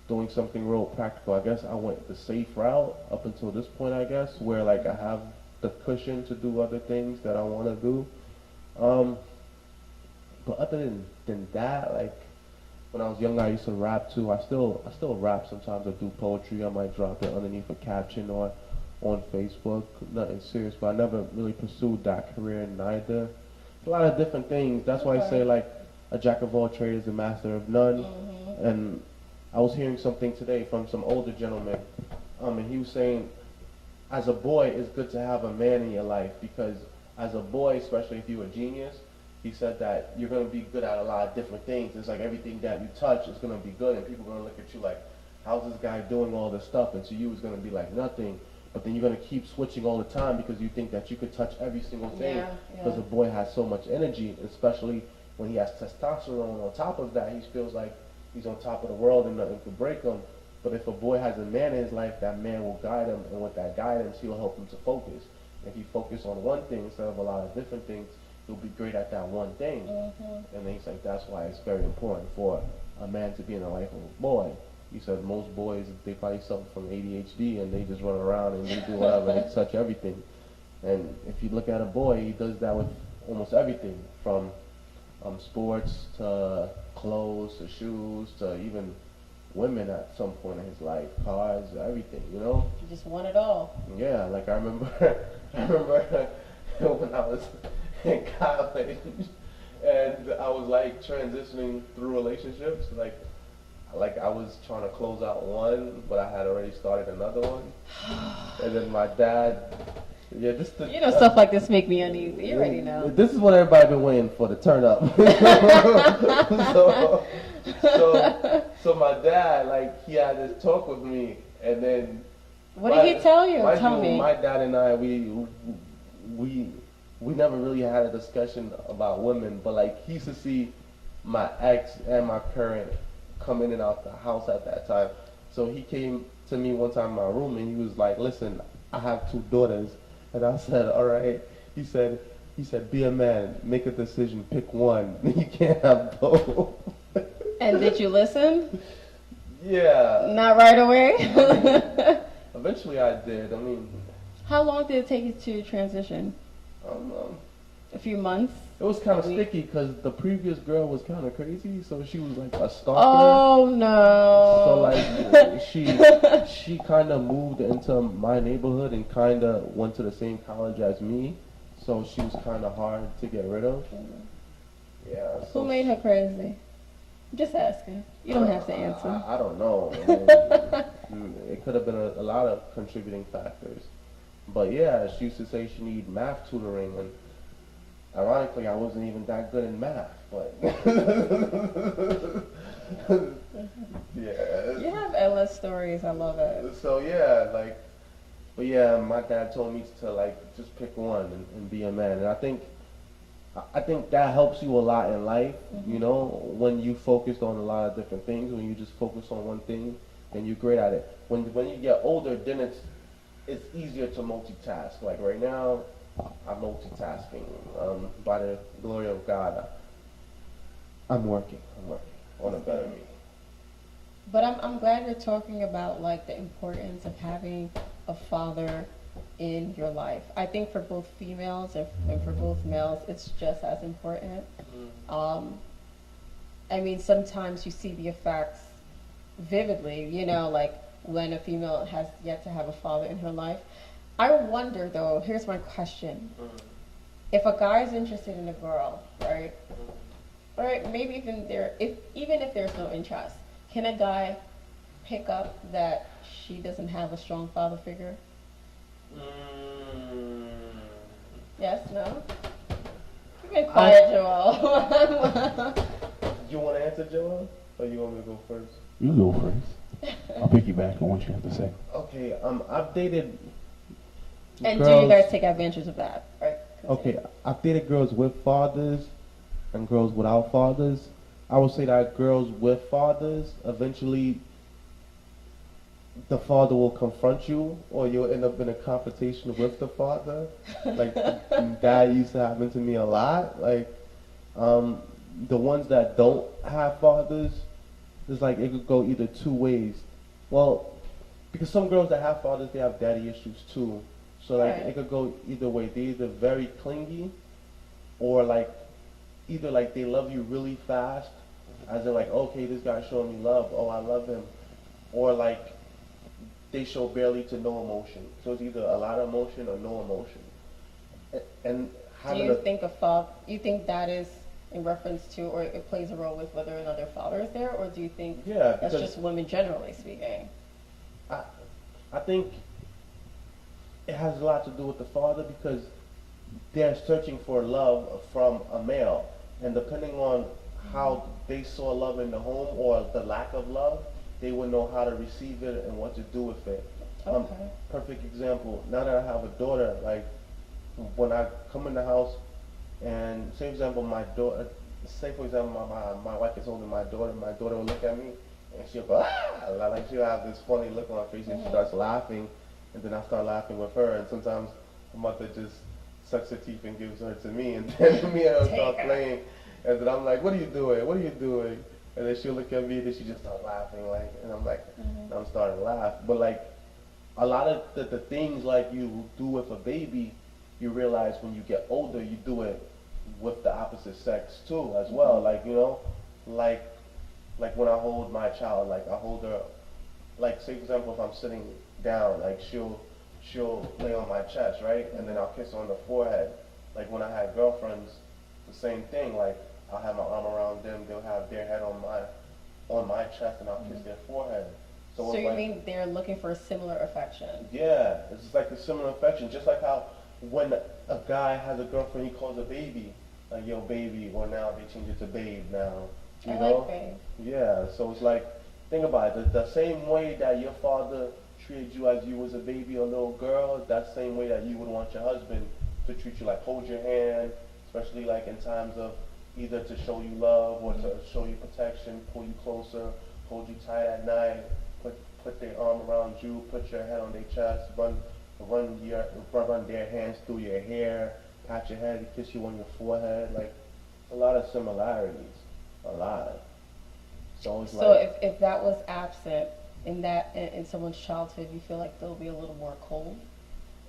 doing something real practical. I guess I went the safe route up until this point, I guess, where like I have the cushion to do other things that I want to do. But other than that, like when I was younger, I used to rap too. I still rap sometimes. I do poetry. I might drop it underneath a caption or on Facebook. Nothing serious, but I never really pursued that career neither. A lot of different things. That's why I say like a jack of all trades, a master of none. And I was hearing something today from some older gentleman, and he was saying, as a boy, it's good to have a man in your life because as a boy, especially if you're a genius, he said that you're going to be good at a lot of different things. It's like everything that you touch is going to be good, and people are going to look at you like, how's this guy doing all this stuff? And to you, it's going to be like nothing. But then you're going to keep switching all the time because you think that you could touch every single thing because a boy has so much energy, especially when he has testosterone on top of that. He feels like he's on top of the world and nothing can break him. But if a boy has a man in his life, that man will guide him, and with that guidance, he'll help him to focus. If he focus on one thing instead of a lot of different things, he'll be great at that one thing. And he's like, that's why it's very important for a man to be in the life of a boy. He said most boys, they probably suffer from ADHD and they just run around and they do whatever, they touch everything. And if you look at a boy, he does that with almost everything, from sports to clothes to shoes to even women at some point in his life, cars, everything, you know? You just want it all. Yeah, like I remember when I was in college and I was like transitioning through relationships, like I was trying to close out one, but I had already started another one. And then my dad, you know, stuff like this make me uneasy. You already know. This is what everybody been waiting for, to turn up. so my dad, like, he had this talk with me, and then. What did he tell you? Tell me. My dad and I, we never really had a discussion about women, but like he used to see my ex and my current come in and out the house at that time. So he came to me one time in my room and he was like, listen, I have 2 daughters. And I said, all right. He said, be a man, make a decision, pick one. You can't have both. And did you listen? Yeah. Not right away? Eventually I did. I mean... How long did it take you to transition? A few months? It was kind of sticky because the previous girl was kind of crazy, so she was like a stalker. Oh no! So like she kind of moved into my neighborhood and kind of went to the same college as me, so she was kind of hard to get rid of. Yeah. So who made her crazy? Just asking. You don't have to answer. I don't know. It could have been a lot of contributing factors, but yeah, she used to say she needed math tutoring and. Ironically, I wasn't even that good in math, but yeah. You have endless stories. I love it. So yeah, but yeah, my dad told me to just pick one and be a man, and I think that helps you a lot in life. You know, when you focused on a lot of different things, when you just focus on one thing, then you're great at it. When you get older, then it's easier to multitask. Like right now. I'm multitasking. By the glory of God, I'm working on a better me. But I'm glad you're talking about like the importance of having a father in your life. I think for both females and for both males, it's just as important. I mean, sometimes you see the effects vividly, you know, like when a female has yet to have a father in her life. I wonder though, here's my question. If a guy is interested in a girl, right? Or maybe even if there's no interest, can a guy pick up that she doesn't have a strong father figure? Yes, no? You've been quiet, Joel. You want to answer, Joel? Or you want me to go first? You go first. I'll piggyback on what you have to say. Okay, I've dated and girls, do you guys take advantage of that? Right? Okay, I've dated girls with fathers and girls without fathers. I would say that girls with fathers, eventually the father will confront you or you'll end up in a confrontation with the father. Like that used to happen to me a lot. Like the ones that don't have fathers, it's like it could go either two ways. Well, because some girls that have fathers, they have daddy issues too. So like it could go either way. They're either very clingy or either they love you really fast, as in okay, this guy's showing me love, oh I love him, or they show barely to no emotion. So it's either a lot of emotion or no emotion. And do you think you think that is in reference to, or it plays a role with whether or not their father is there, or do you think that's just women generally speaking? I think it has a lot to do with the father because they're searching for love from a male, and depending on how they saw love in the home or the lack of love, they would know how to receive it and what to do with it. Perfect example, now that I have a daughter, when I come in the house and say for example my wife is holding my daughter will look at me and she'll go she'll have this funny look on her face and she starts laughing. And then I start laughing with her, and sometimes my mother just sucks her teeth and gives her to me, and then me and her start playing, and then I'm like, what are you doing? What are you doing? And then she'll look at me, and then she just starts laughing, and I'm like, I'm starting to laugh. But a lot of the things you do with a baby, you realize when you get older, you do it with the opposite sex too, as well. Like when I hold my child, I hold her, say for example, if I'm sitting down, she'll lay on my chest, right? And then I'll kiss her on the forehead. When I had girlfriends, the same thing. I'll have my arm around them, they'll have their head on my chest, and I'll kiss their forehead. So you mean they're looking for a similar affection? Yeah, it's a similar affection. Just like how when a guy has a girlfriend, he calls her baby, yo baby, or now they change it to babe now. You know? Like babe. Yeah, so it's think about it. The same way that your father treated you as you was a baby or little girl, that same way that you would want your husband to treat you, hold your hand, especially in times of either to show you love or to show you protection, pull you closer, hold you tight at night, put their arm around you, put your head on their chest, run their hands through your hair, pat your head, kiss you on your forehead, a lot of similarities, a lot. So it's if that was absent, in someone's childhood, you feel like they'll be a little more cold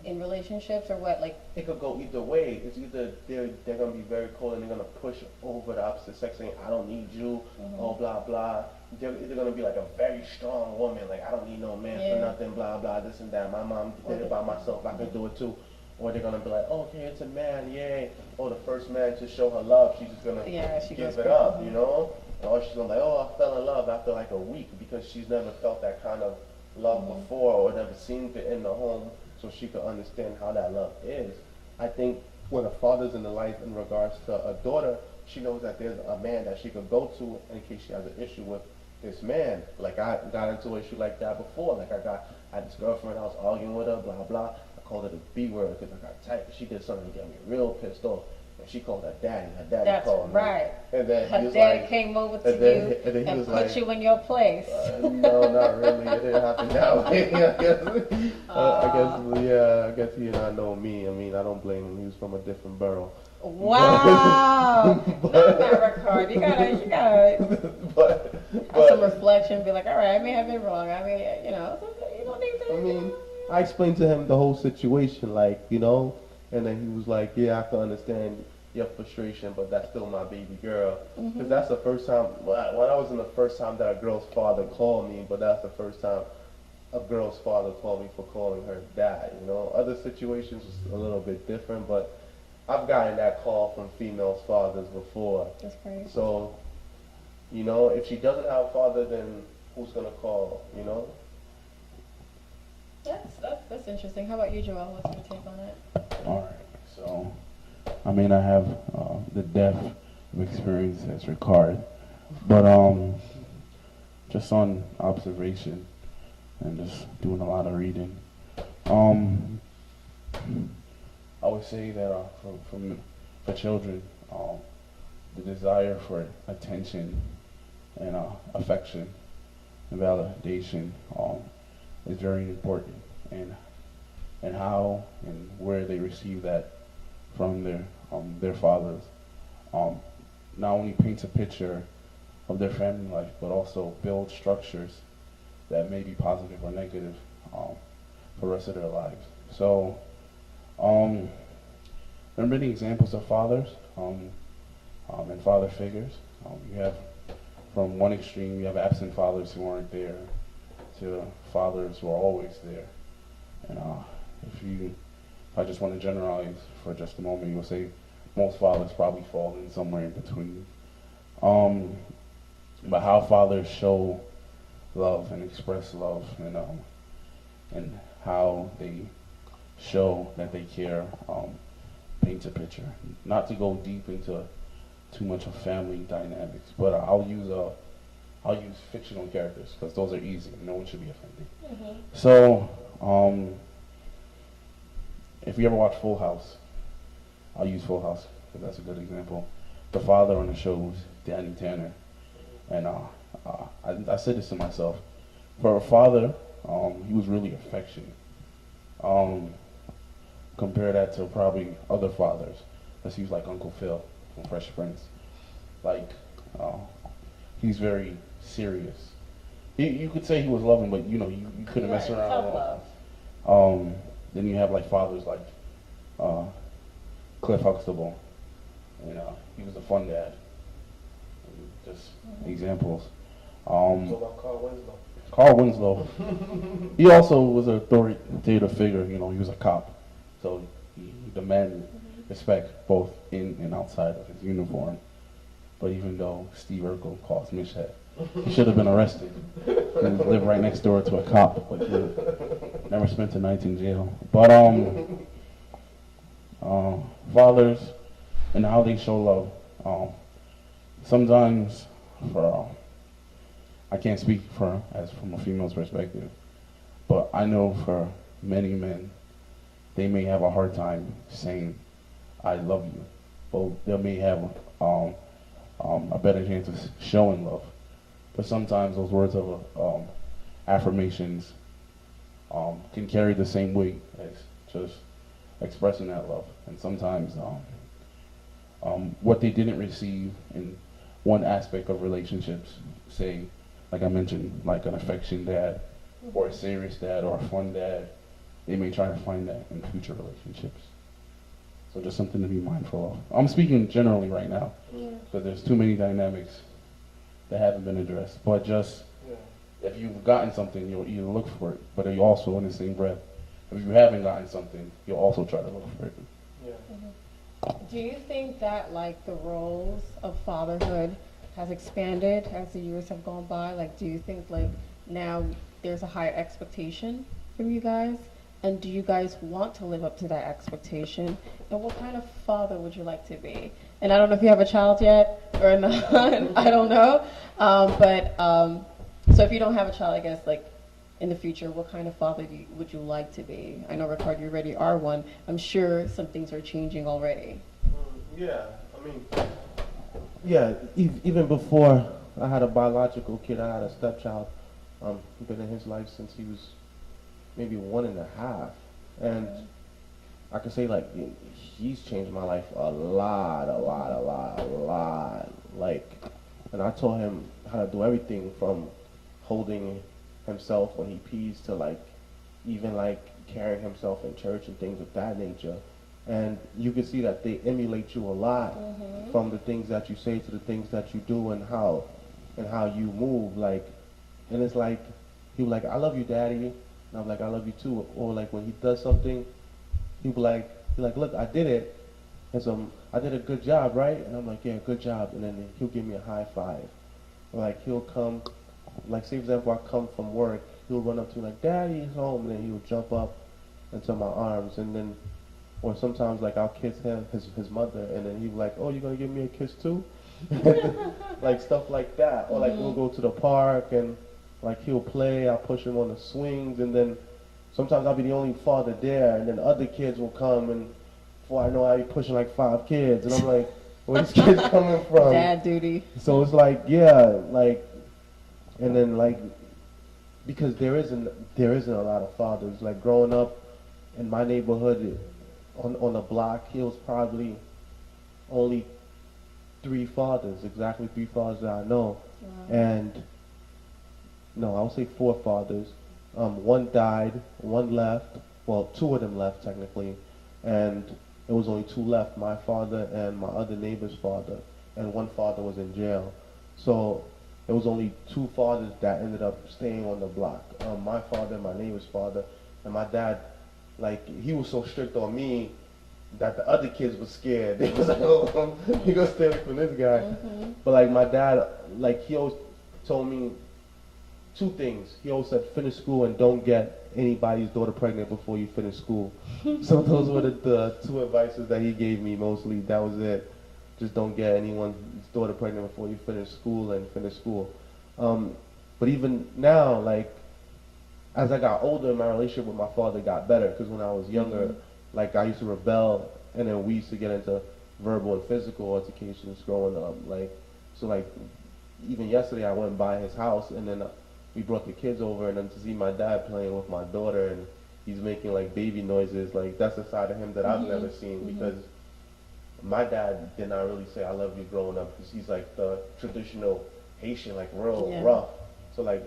in relationships, or what? Like, it could go either way. It's either they're gonna be very cold and they're gonna push over the opposite sex, saying I don't need you, oh blah blah. They're either gonna be like a very strong woman, like I don't need no man for nothing, blah blah, this and that. My mom did it by myself, I could do it too. Or they're gonna be like, okay, it's a man, yay. Oh, the first man to show her love, she's just gonna give it up, you know. Or she's gonna be like, oh, I fell in love after like a week because she's never felt that kind of love before or never seen it in the home. So she could understand how that love is. I think when a father's in the life in regards to a daughter, she knows that there's a man that she could go to in case she has an issue with this man. Like I got into an issue like that before. Like I had this girlfriend, I was arguing with her, blah blah. I called her the B word because I got tight. She did something to get me real pissed off. And she called her daddy. Her daddy called me. That's right. And then her daddy came over to you and put you in your place. No, not really. It didn't happen that way. I guess he did not know me. I mean, I don't blame him. He was from a different borough. Wow. Rickard. You gotta but some reflection. Be like, all right, I may have been wrong. I mean, you don't need to. I mean, I explained to him the whole situation, like, and then he was like, yeah, I can understand your frustration, but that's still my baby girl. Because that's the first time, when I wasn't the first time that a girl's father called me, but that's the first time a girl's father called me for calling her dad, Other situations was a little bit different, but I've gotten that call from females' fathers before. That's great. So, if she doesn't have a father, then who's going to call, That's interesting. How about you, Joel? What's your take on it? All right. So, I mean, I have the depth of experience as Rickard, but just on observation and just doing a lot of reading, I would say that for children, the desire for attention and affection and validation is very important, and how and where they receive that from their fathers not only paints a picture of their family life, but also builds structures that may be positive or negative for the rest of their lives. So there are many examples of fathers and father figures. You have, from one extreme, you have absent fathers who aren't there, to fathers who are always there. And if I just want to generalize for just a moment, you'll say most fathers probably fall in somewhere in between. But how fathers show love and express love, and how they show that they care, paints a picture. Not to go deep into too much of family dynamics, but I'll use fictional characters because those are easy. No one should be offended. So, if you ever watch Full House, I'll use Full House because that's a good example. The father on the show was Danny Tanner, and I said this to myself. For a father, he was really affectionate. Compare that to probably other fathers. Let's use like Uncle Phil from Fresh Prince. Like, he's very serious. You could say he was loving, but you couldn't mess around. Then you have like fathers like Cliff Huxtable. He was a fun dad. Just examples. So about Carl Winslow. Carl Winslow. He also was an authoritative figure. He was a cop, so he demanded respect both in and outside of his uniform. But even though Steve Urkel calls Mishhead, he should have been arrested. He lived right next door to a cop, but he never spent a night in jail. But fathers and how they show love. Sometimes, I can't speak from a female's perspective, but I know for many men, they may have a hard time saying, "I love you," but they may have a better chance of showing love. But sometimes those words of affirmations can carry the same weight as just expressing that love. And sometimes what they didn't receive in one aspect of relationships, say like I mentioned, like an affection dad, or a serious dad, or a fun dad. They may try to find that in future relationships. So just something to be mindful of. I'm speaking generally right now, because there's too many dynamics that haven't been addressed. But just, if you've gotten something, you'll either look for it, but you also, in the same breath, if you haven't gotten something, you'll also try to look for it. Do you think that, like, the roles of fatherhood has expanded as the years have gone by? Like, do you think, like, now there's a higher expectation from you guys? And do you guys want to live up to that expectation? And what kind of father would you like to be? And I don't know if you have a child yet or not. I don't know. So if you don't have a child, I guess, like, in the future, what kind of father would you like to be? I know, Rickard, you already are one. I'm sure some things are changing already. Yeah, I mean, yeah, even before I had a biological kid, I had a stepchild. Been in his life since he was maybe 1.5. And I can say, like, he's changed my life a lot. Like, and I taught him how to do everything from holding himself when he pees to, like, even, like, carrying himself in church and things of that nature. And you can see that they emulate you a lot from the things that you say to the things that you do and how you move. Like, and it's like, he was like, I love you, Daddy. And I'm like, I love you too. Or like when he does something, he'll be like, look, I did it. And so I did a good job, right? And I'm like, yeah, good job. And then he'll give me a high five. Or like he'll come, like say for example, I come from work, he'll run up to me like, Daddy's home. And then he'll jump up into my arms. And then, or sometimes like I'll kiss him, his mother. And then he'll be like, oh, you're going to give me a kiss too? Like stuff like that. Or like we'll go to the park and like he'll play, I'll push him on the swings, and then sometimes I'll be the only father there, and then other kids will come, and before I know I'll be pushing like 5 kids, and I'm like, where these kids coming from? Dad duty. So it's like, yeah, like, and then like, because there isn't a lot of fathers. Like growing up in my neighborhood, on the block, it was probably only 3 fathers, exactly 3 fathers that I know, and no, I would say 4 fathers. 1 died, 1 left. Well, 2 of them left technically, and it was only 2 left. My father and my other neighbor's father, and 1 father was in jail. So it was only 2 fathers that ended up staying on the block. My father and my neighbor's father, and my dad. Like he was so strict on me that the other kids were scared. They was like, "Oh, you gonna stay away from this guy?" But like my dad, like he always told me 2 things. He always said, finish school and don't get anybody's daughter pregnant before you finish school. So those were the 2 advices that he gave me mostly. That was it. Just don't get anyone's daughter pregnant before you finish school and finish school. But even now, like, as I got older, my relationship with my father got better. Because when I was younger, like, I used to rebel, and then we used to get into verbal and physical altercations growing up. Like, so like, even yesterday I went by his house, and then we brought the kids over, and then to see my dad playing with my daughter, and he's making like baby noises, like that's a side of him that I've never seen, because my dad did not really say I love you growing up, because he's like the traditional Haitian, like real rough. So like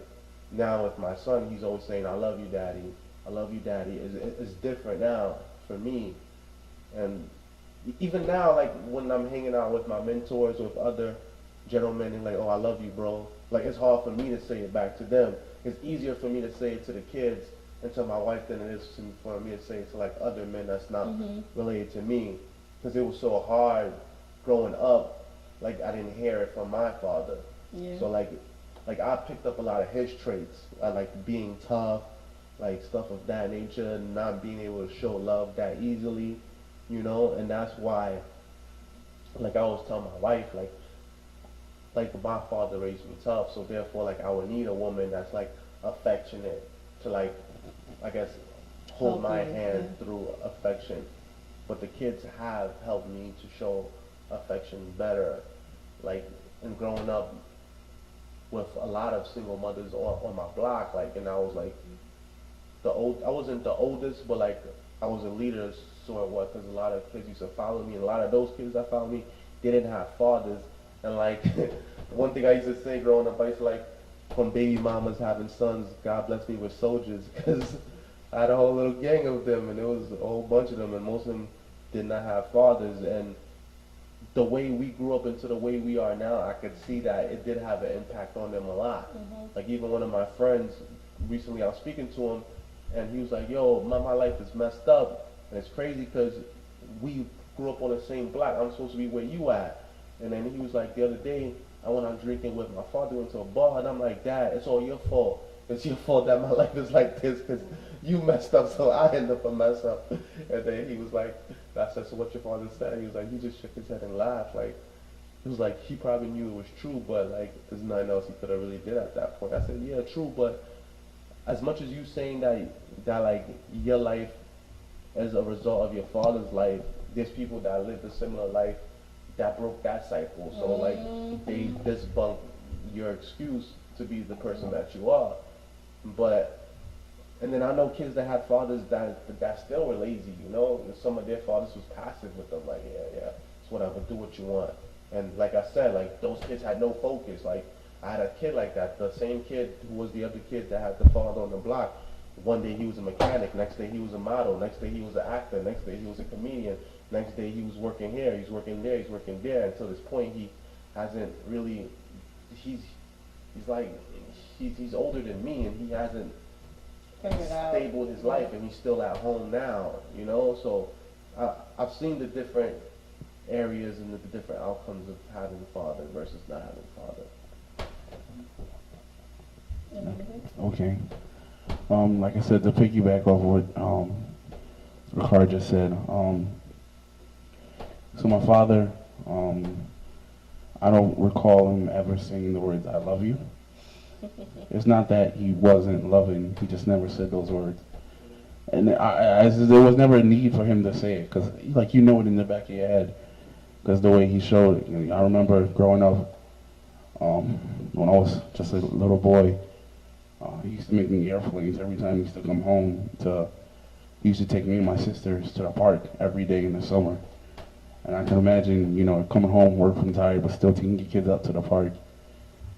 now with my son, he's always saying I love you, Daddy. I love you, Daddy. It's different now for me. And even now, like when I'm hanging out with my mentors, with other gentlemen, and like, oh, I love you, bro. Like, it's hard for me to say it back to them. It's easier for me to say it to the kids and to my wife than it is for me to say it to, like, other men that's not related to me. Because it was so hard growing up, like, I didn't hear it from my father. So, like I picked up a lot of his traits, like being tough, like, stuff of that nature, not being able to show love that easily, you know? And that's why, like, I always tell my wife, like my father raised me tough, so therefore, like, I would need a woman that's, like, affectionate to, like, I guess, hold my hand through affection. But the kids have helped me to show affection better, like, and growing up with a lot of single mothers on my block, like, and I was, like, I wasn't the oldest, but, like, I was a leader, sort of, what, because a lot of kids used to follow me, and a lot of those kids that followed me, they didn't have fathers. And like, one thing I used to say growing up, I used to like, from baby mamas having sons, God bless me with soldiers, because I had a whole little gang of them, and it was a whole bunch of them, and most of them did not have fathers. And the way we grew up into the way we are now, I could see that it did have an impact on them a lot. Like even one of my friends, recently I was speaking to him, and he was like, yo, my life is messed up, and it's crazy because we grew up on the same block. I'm supposed to be where you at. And then he was like, the other day, I went out drinking with my father, went to a bar, and I'm like, Dad, it's all your fault. It's your fault that my life is like this, because you messed up, so I end up a mess up. And then he was like, I said, so what your father said? He was like, he just shook his head and laughed. Like, it was like, he probably knew it was true, but like, there's nothing else he could have really did at that point. I said, yeah, true, but as much as you saying that like, your life as a result of your father's life, there's people that lived a similar life that broke that cycle. So like, they debunk your excuse to be the person that you are. But, and then I know kids that had fathers that still were lazy, you know, and some of their fathers was passive with them, like, yeah, it's whatever, do what you want. And like I said, like, those kids had no focus. Like, I had a kid like that, the same kid who was the other kid that had the father on the block. One day he was a mechanic, next day he was a model, next day he was an actor, next day he was a comedian, next day he was working here, he's working there, he's working there. Until this point, he hasn't really, he's older than me, and he hasn't stabled his life, and he's still at home now, you know. So I've seen the different areas and the different outcomes of having a father versus not having a father. Okay. Like I said, to piggyback off what Rickard just said, so my father, I don't recall him ever saying the words, I love you. It's not that he wasn't loving, he just never said those words. And there was never a need for him to say it, because like, you know it in the back of your head, because the way he showed it. I remember growing up, when I was just a little boy, he used to make me airplanes every time he used to come home. He used to take me and my sisters to the park every day in the summer. And I can imagine, coming home, work from tired, but still taking the kids out to the park.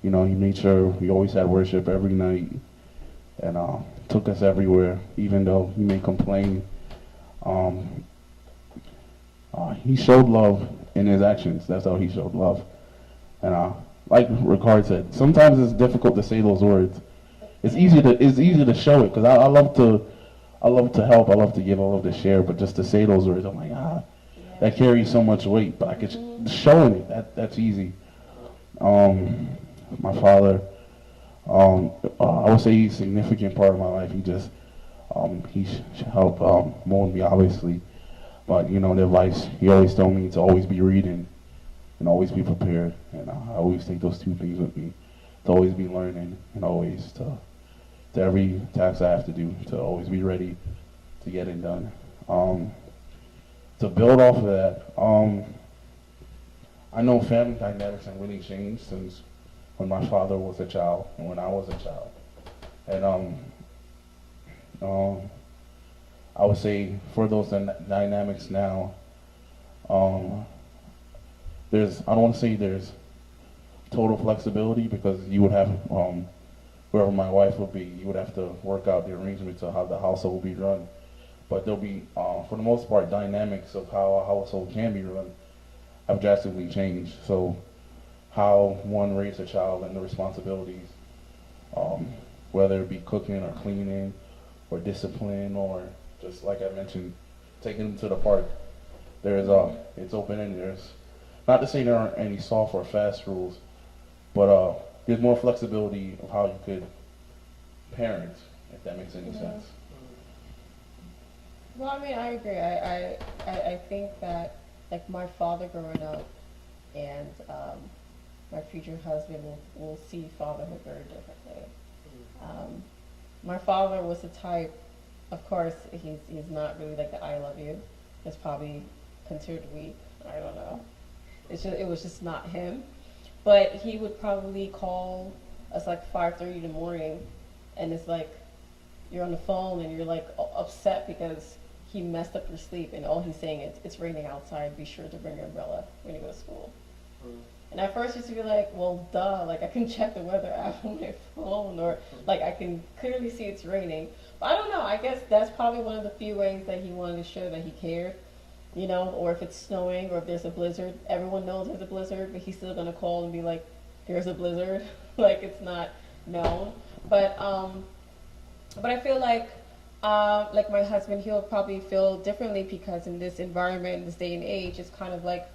He made sure we always had worship every night, and took us everywhere, even though he may complain. He showed love in his actions. That's how he showed love. And like Rickard said, sometimes it's difficult to say those words. It's easy to show it, because I love to help, I love to give, I love to share, but just to say those words, I'm like, that carries so much weight. But I could showing it, that's easy. My father, I would say he's a significant part of my life. He just, he helped mold me, obviously. But, the advice, he always told me to always be reading and always be prepared. And I always take those two things with me, to always be learning, and always to every task I have to do, to always be ready to get it done. To build off of that, I know family dynamics have really changed since when my father was a child and when I was a child. And I would say for those dynamics now, I don't want to say there's total flexibility, because you would have, whoever my wife would be, you would have to work out the arrangements of how the household will be run. But there'll be, for the most part, dynamics of how a household can be run have drastically changed. So how one raised a child and the responsibilities, whether it be cooking or cleaning or discipline, or just like I mentioned, taking them to the park. It's open, and there's, not to say there aren't any soft or fast rules, but there's more flexibility of how you could parent, if that makes any sense. Well, I mean, I agree. I think that, like, my father growing up and my future husband will see fatherhood very differently. My father was the type, of course, he's not really like the I love you. It's probably considered weak. I don't know. It was just not him. But he would probably call us like 5:30 in the morning, and it's like you're on the phone and you're like upset because he messed up your sleep, and all he's saying is, it's raining outside, be sure to bring your umbrella when you go to school. And at first, used to be like, well, duh, like I can check the weather app on my phone, or like I can clearly see it's raining. But I don't know. I guess that's probably one of the few ways that he wanted to show that he cared, you know. Or if it's snowing, or if there's a blizzard, everyone knows there's a blizzard, but he's still gonna call and be like, "There's a blizzard," like it's not known. But I feel like my husband, he'll probably feel differently because in this environment, in this day and age, it's kind of like,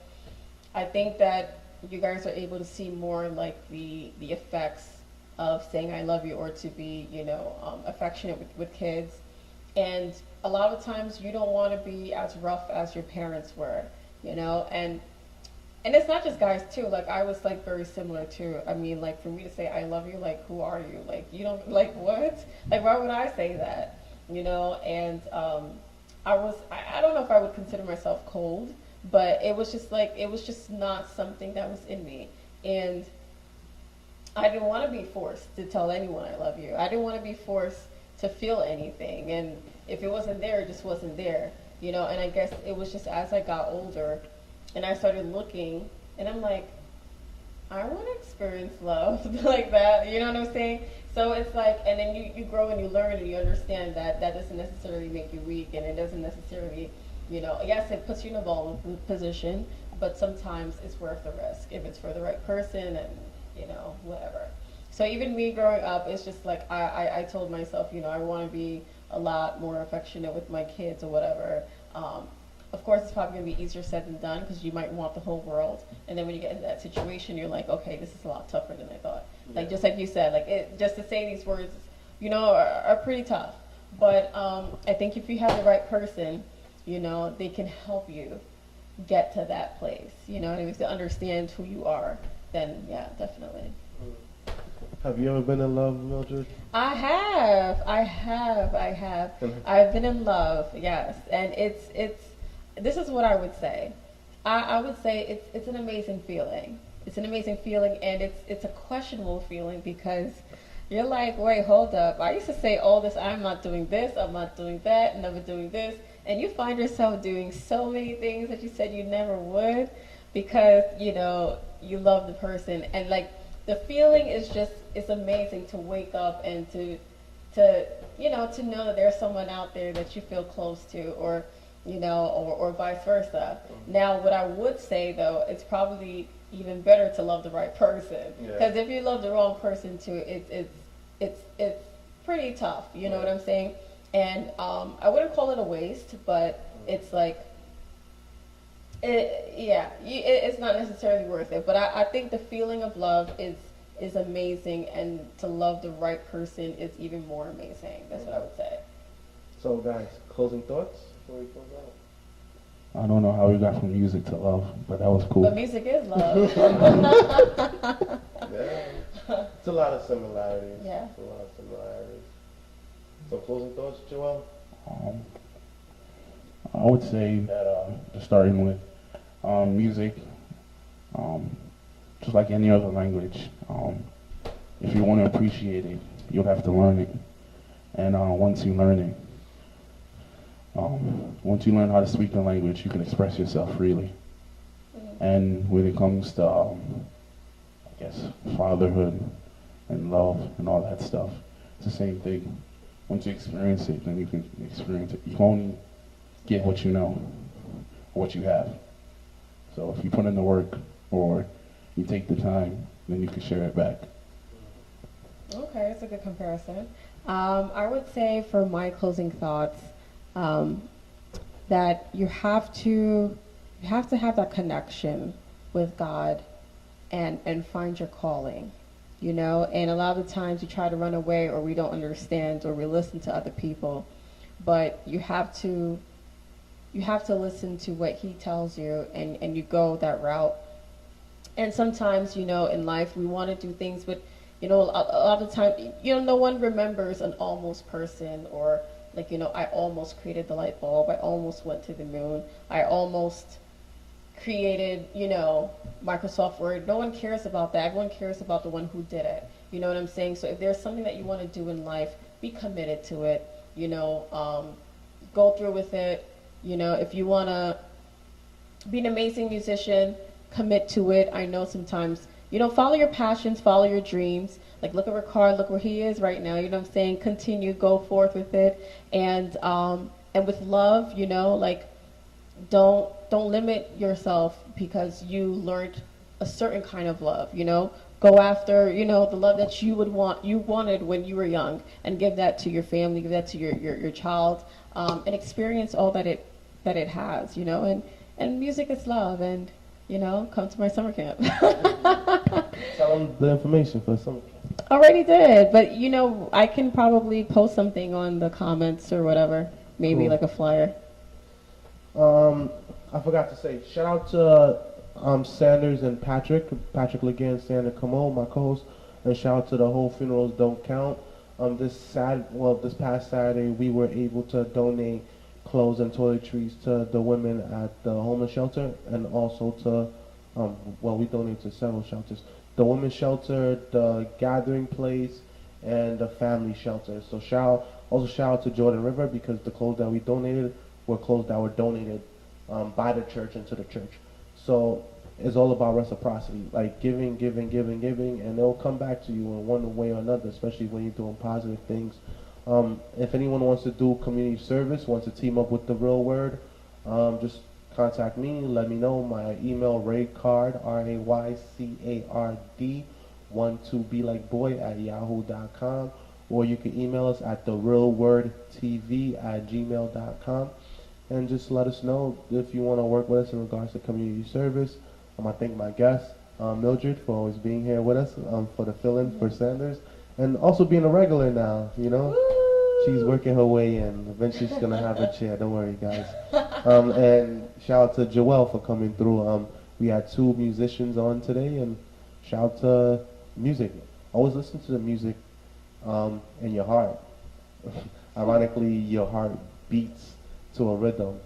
I think that you guys are able to see more like the effects of saying I love you, or to be, you know, affectionate with kids. And a lot of times you don't want to be as rough as your parents were, you know, and it's not just guys too. Like I was like very similar too. I mean, like for me to say I love you, like who are you? Like you don't, like what? Like why would I say that? You know, and I don't know if I would consider myself cold, but it was just not something that was in me. And I didn't want to be forced to tell anyone I love you. I didn't want to be forced to feel anything. And if it wasn't there, it just wasn't there. You know, and I guess it was just as I got older and I started looking, and I'm like, I want to experience love like that. You know what I'm saying? So it's like, and then you grow and you learn and you understand that that doesn't necessarily make you weak, and it doesn't necessarily, you know, yes, it puts you in a vulnerable position, but sometimes it's worth the risk if it's for the right person and, you know, whatever. So even me growing up, it's just like I told myself, you know, I want to be a lot more affectionate with my kids or whatever. Of course, it's probably going to be easier said than done because you might want the whole world. And then when you get into that situation, you're like, okay, this is a lot tougher than I thought. Yeah. Like, just like you said, like just to say these words, you know, are pretty tough. But I think if you have the right person, you know, they can help you get to that place. You know, and if you understand who you are, then yeah, definitely. Have you ever been in love, Mildred? I have. I've been in love, yes. And this is what I would say. I would say it's an amazing feeling. It's an amazing feeling, and it's a questionable feeling because you're like, wait, hold up. I used to say all this, I'm not doing this, I'm not doing that, never doing this. And you find yourself doing so many things that you said you never would because, you know, you love the person. And like, the feeling is just, it's amazing to wake up and to you know, to know that there's someone out there that you feel close to, or, you know, or vice versa. Now, what I would say though, it's probably even better to love the right person, because if you love the wrong person too, it's pretty tough. You know what I'm saying? And I wouldn't call it a waste, but it's like, it's not necessarily worth it. But I think the feeling of love is amazing, and to love the right person is even more amazing. That's what I would say. So guys, closing thoughts before we close out? I don't know how we got from music to love, but that was cool. But music is love. Yeah. It's a lot of similarities. Yeah. It's a lot of similarities. So closing thoughts, Joel? I would say that starting with music, just like any other language, if you want to appreciate it, you'll have to learn it. And once you learn it, once you learn how to speak the language, you can express yourself freely. And when it comes to, I guess, fatherhood and love and all that stuff, it's the same thing. Once you experience it, then you can experience it. You can only get what you know, or what you have. So if you put in the work, or you take the time, then you can share it back. Okay, that's a good comparison. I would say for my closing thoughts, that you have to have that connection with God and find your calling, you know. And a lot of the times you try to run away, or we don't understand, or we listen to other people, but you have to listen to what He tells you, and you go that route. And sometimes, you know, in life we want to do things, but you know, a lot of the time, you know, no one remembers an almost person, or like, you know, I almost created the light bulb, I almost went to the moon, I almost created, you know, Microsoft Word. No one cares about that. Everyone cares about the one who did it. You know what I'm saying? So if there's something that you want to do in life, be committed to it. You know, go through with it. You know, if you want to be an amazing musician, commit to it. I know sometimes, follow your passions, follow your dreams. Like, look at Rickard, look where he is right now. You know what I'm saying? Continue, go forth with it. And with love, like, don't limit yourself because you learned a certain kind of love, Go after, the love that you wanted when you were young, and give that to your family, give that to your child, and experience all that it has, and music is love, and come to my summer camp. Tell them the information for summer camp. Already did, but I can probably post something on the comments or whatever, maybe like a flyer. I forgot to say, shout out to Sanders and Patrick Legan, Sanders, Cameau, my co-host, and shout out to the whole Funerals Don't Count. This past Saturday, we were able to donate clothes and toiletries to the women at the homeless shelter, and also to, we donated to several shelters. The women's shelter, the gathering place, and the family shelter. So shout out to Jordan River, because the clothes that we donated were clothes that were donated by the church into the church. So it's all about reciprocity, like giving, and it'll come back to you in one way or another, especially when you're doing positive things. If anyone wants to do community service, wants to team up with The Real Word, just contact me, let me know. My email, Rickard, RAYCARD, 12B like boy @yahoo.com, or you can email us at therealwordtv@gmail.com, and just let us know if you want to work with us in regards to community service. I thank my guest, Mildred, for always being here with us, for the fill-in for Sanders, and also being a regular now, She's working her way in. Eventually she's going to have a chair, don't worry, guys. And shout out to Joel for coming through. We had 2 musicians on today, and shout out to music. Always listen to the music in your heart. Ironically, your heart beats to a rhythm,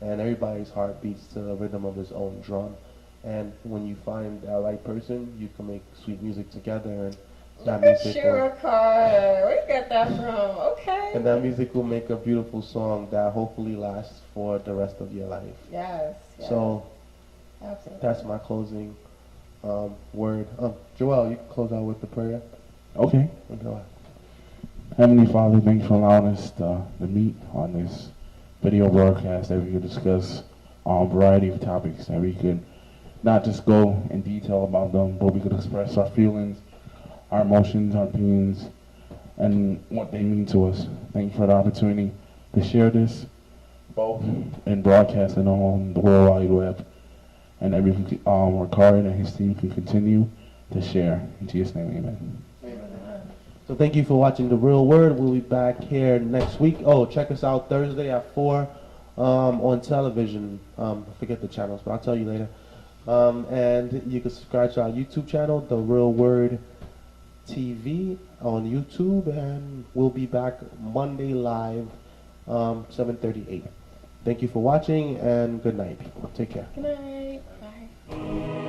and everybody's heart beats to the rhythm of his own drum. And when you find that right person, you can make sweet music together, and that music Where you get that from? Okay. And that music will make a beautiful song that hopefully lasts for the rest of your life. Yes. So absolutely. That's my closing word. Joel, you can close out with the prayer. Okay. Go ahead. Heavenly Father, thank you for allowing us to meet on this video broadcast, that we could discuss a variety of topics, that we could not just go in detail about them, but we could express our feelings, our emotions, our opinions, and what they mean to us. Thank you for the opportunity to share this, both in broadcasting on the World Wide Web, and that we can, Rickard and his team can continue to share. In Jesus' name, amen. So thank you for watching The Real Word. We'll be back here next week. Oh, check us out Thursday at 4 on television. I forget the channels, but I'll tell you later. And you can subscribe to our YouTube channel, The Real Word TV on YouTube, and we'll be back Monday live, 7:38. Thank you for watching, and good night, people. Take care. Good night. Bye.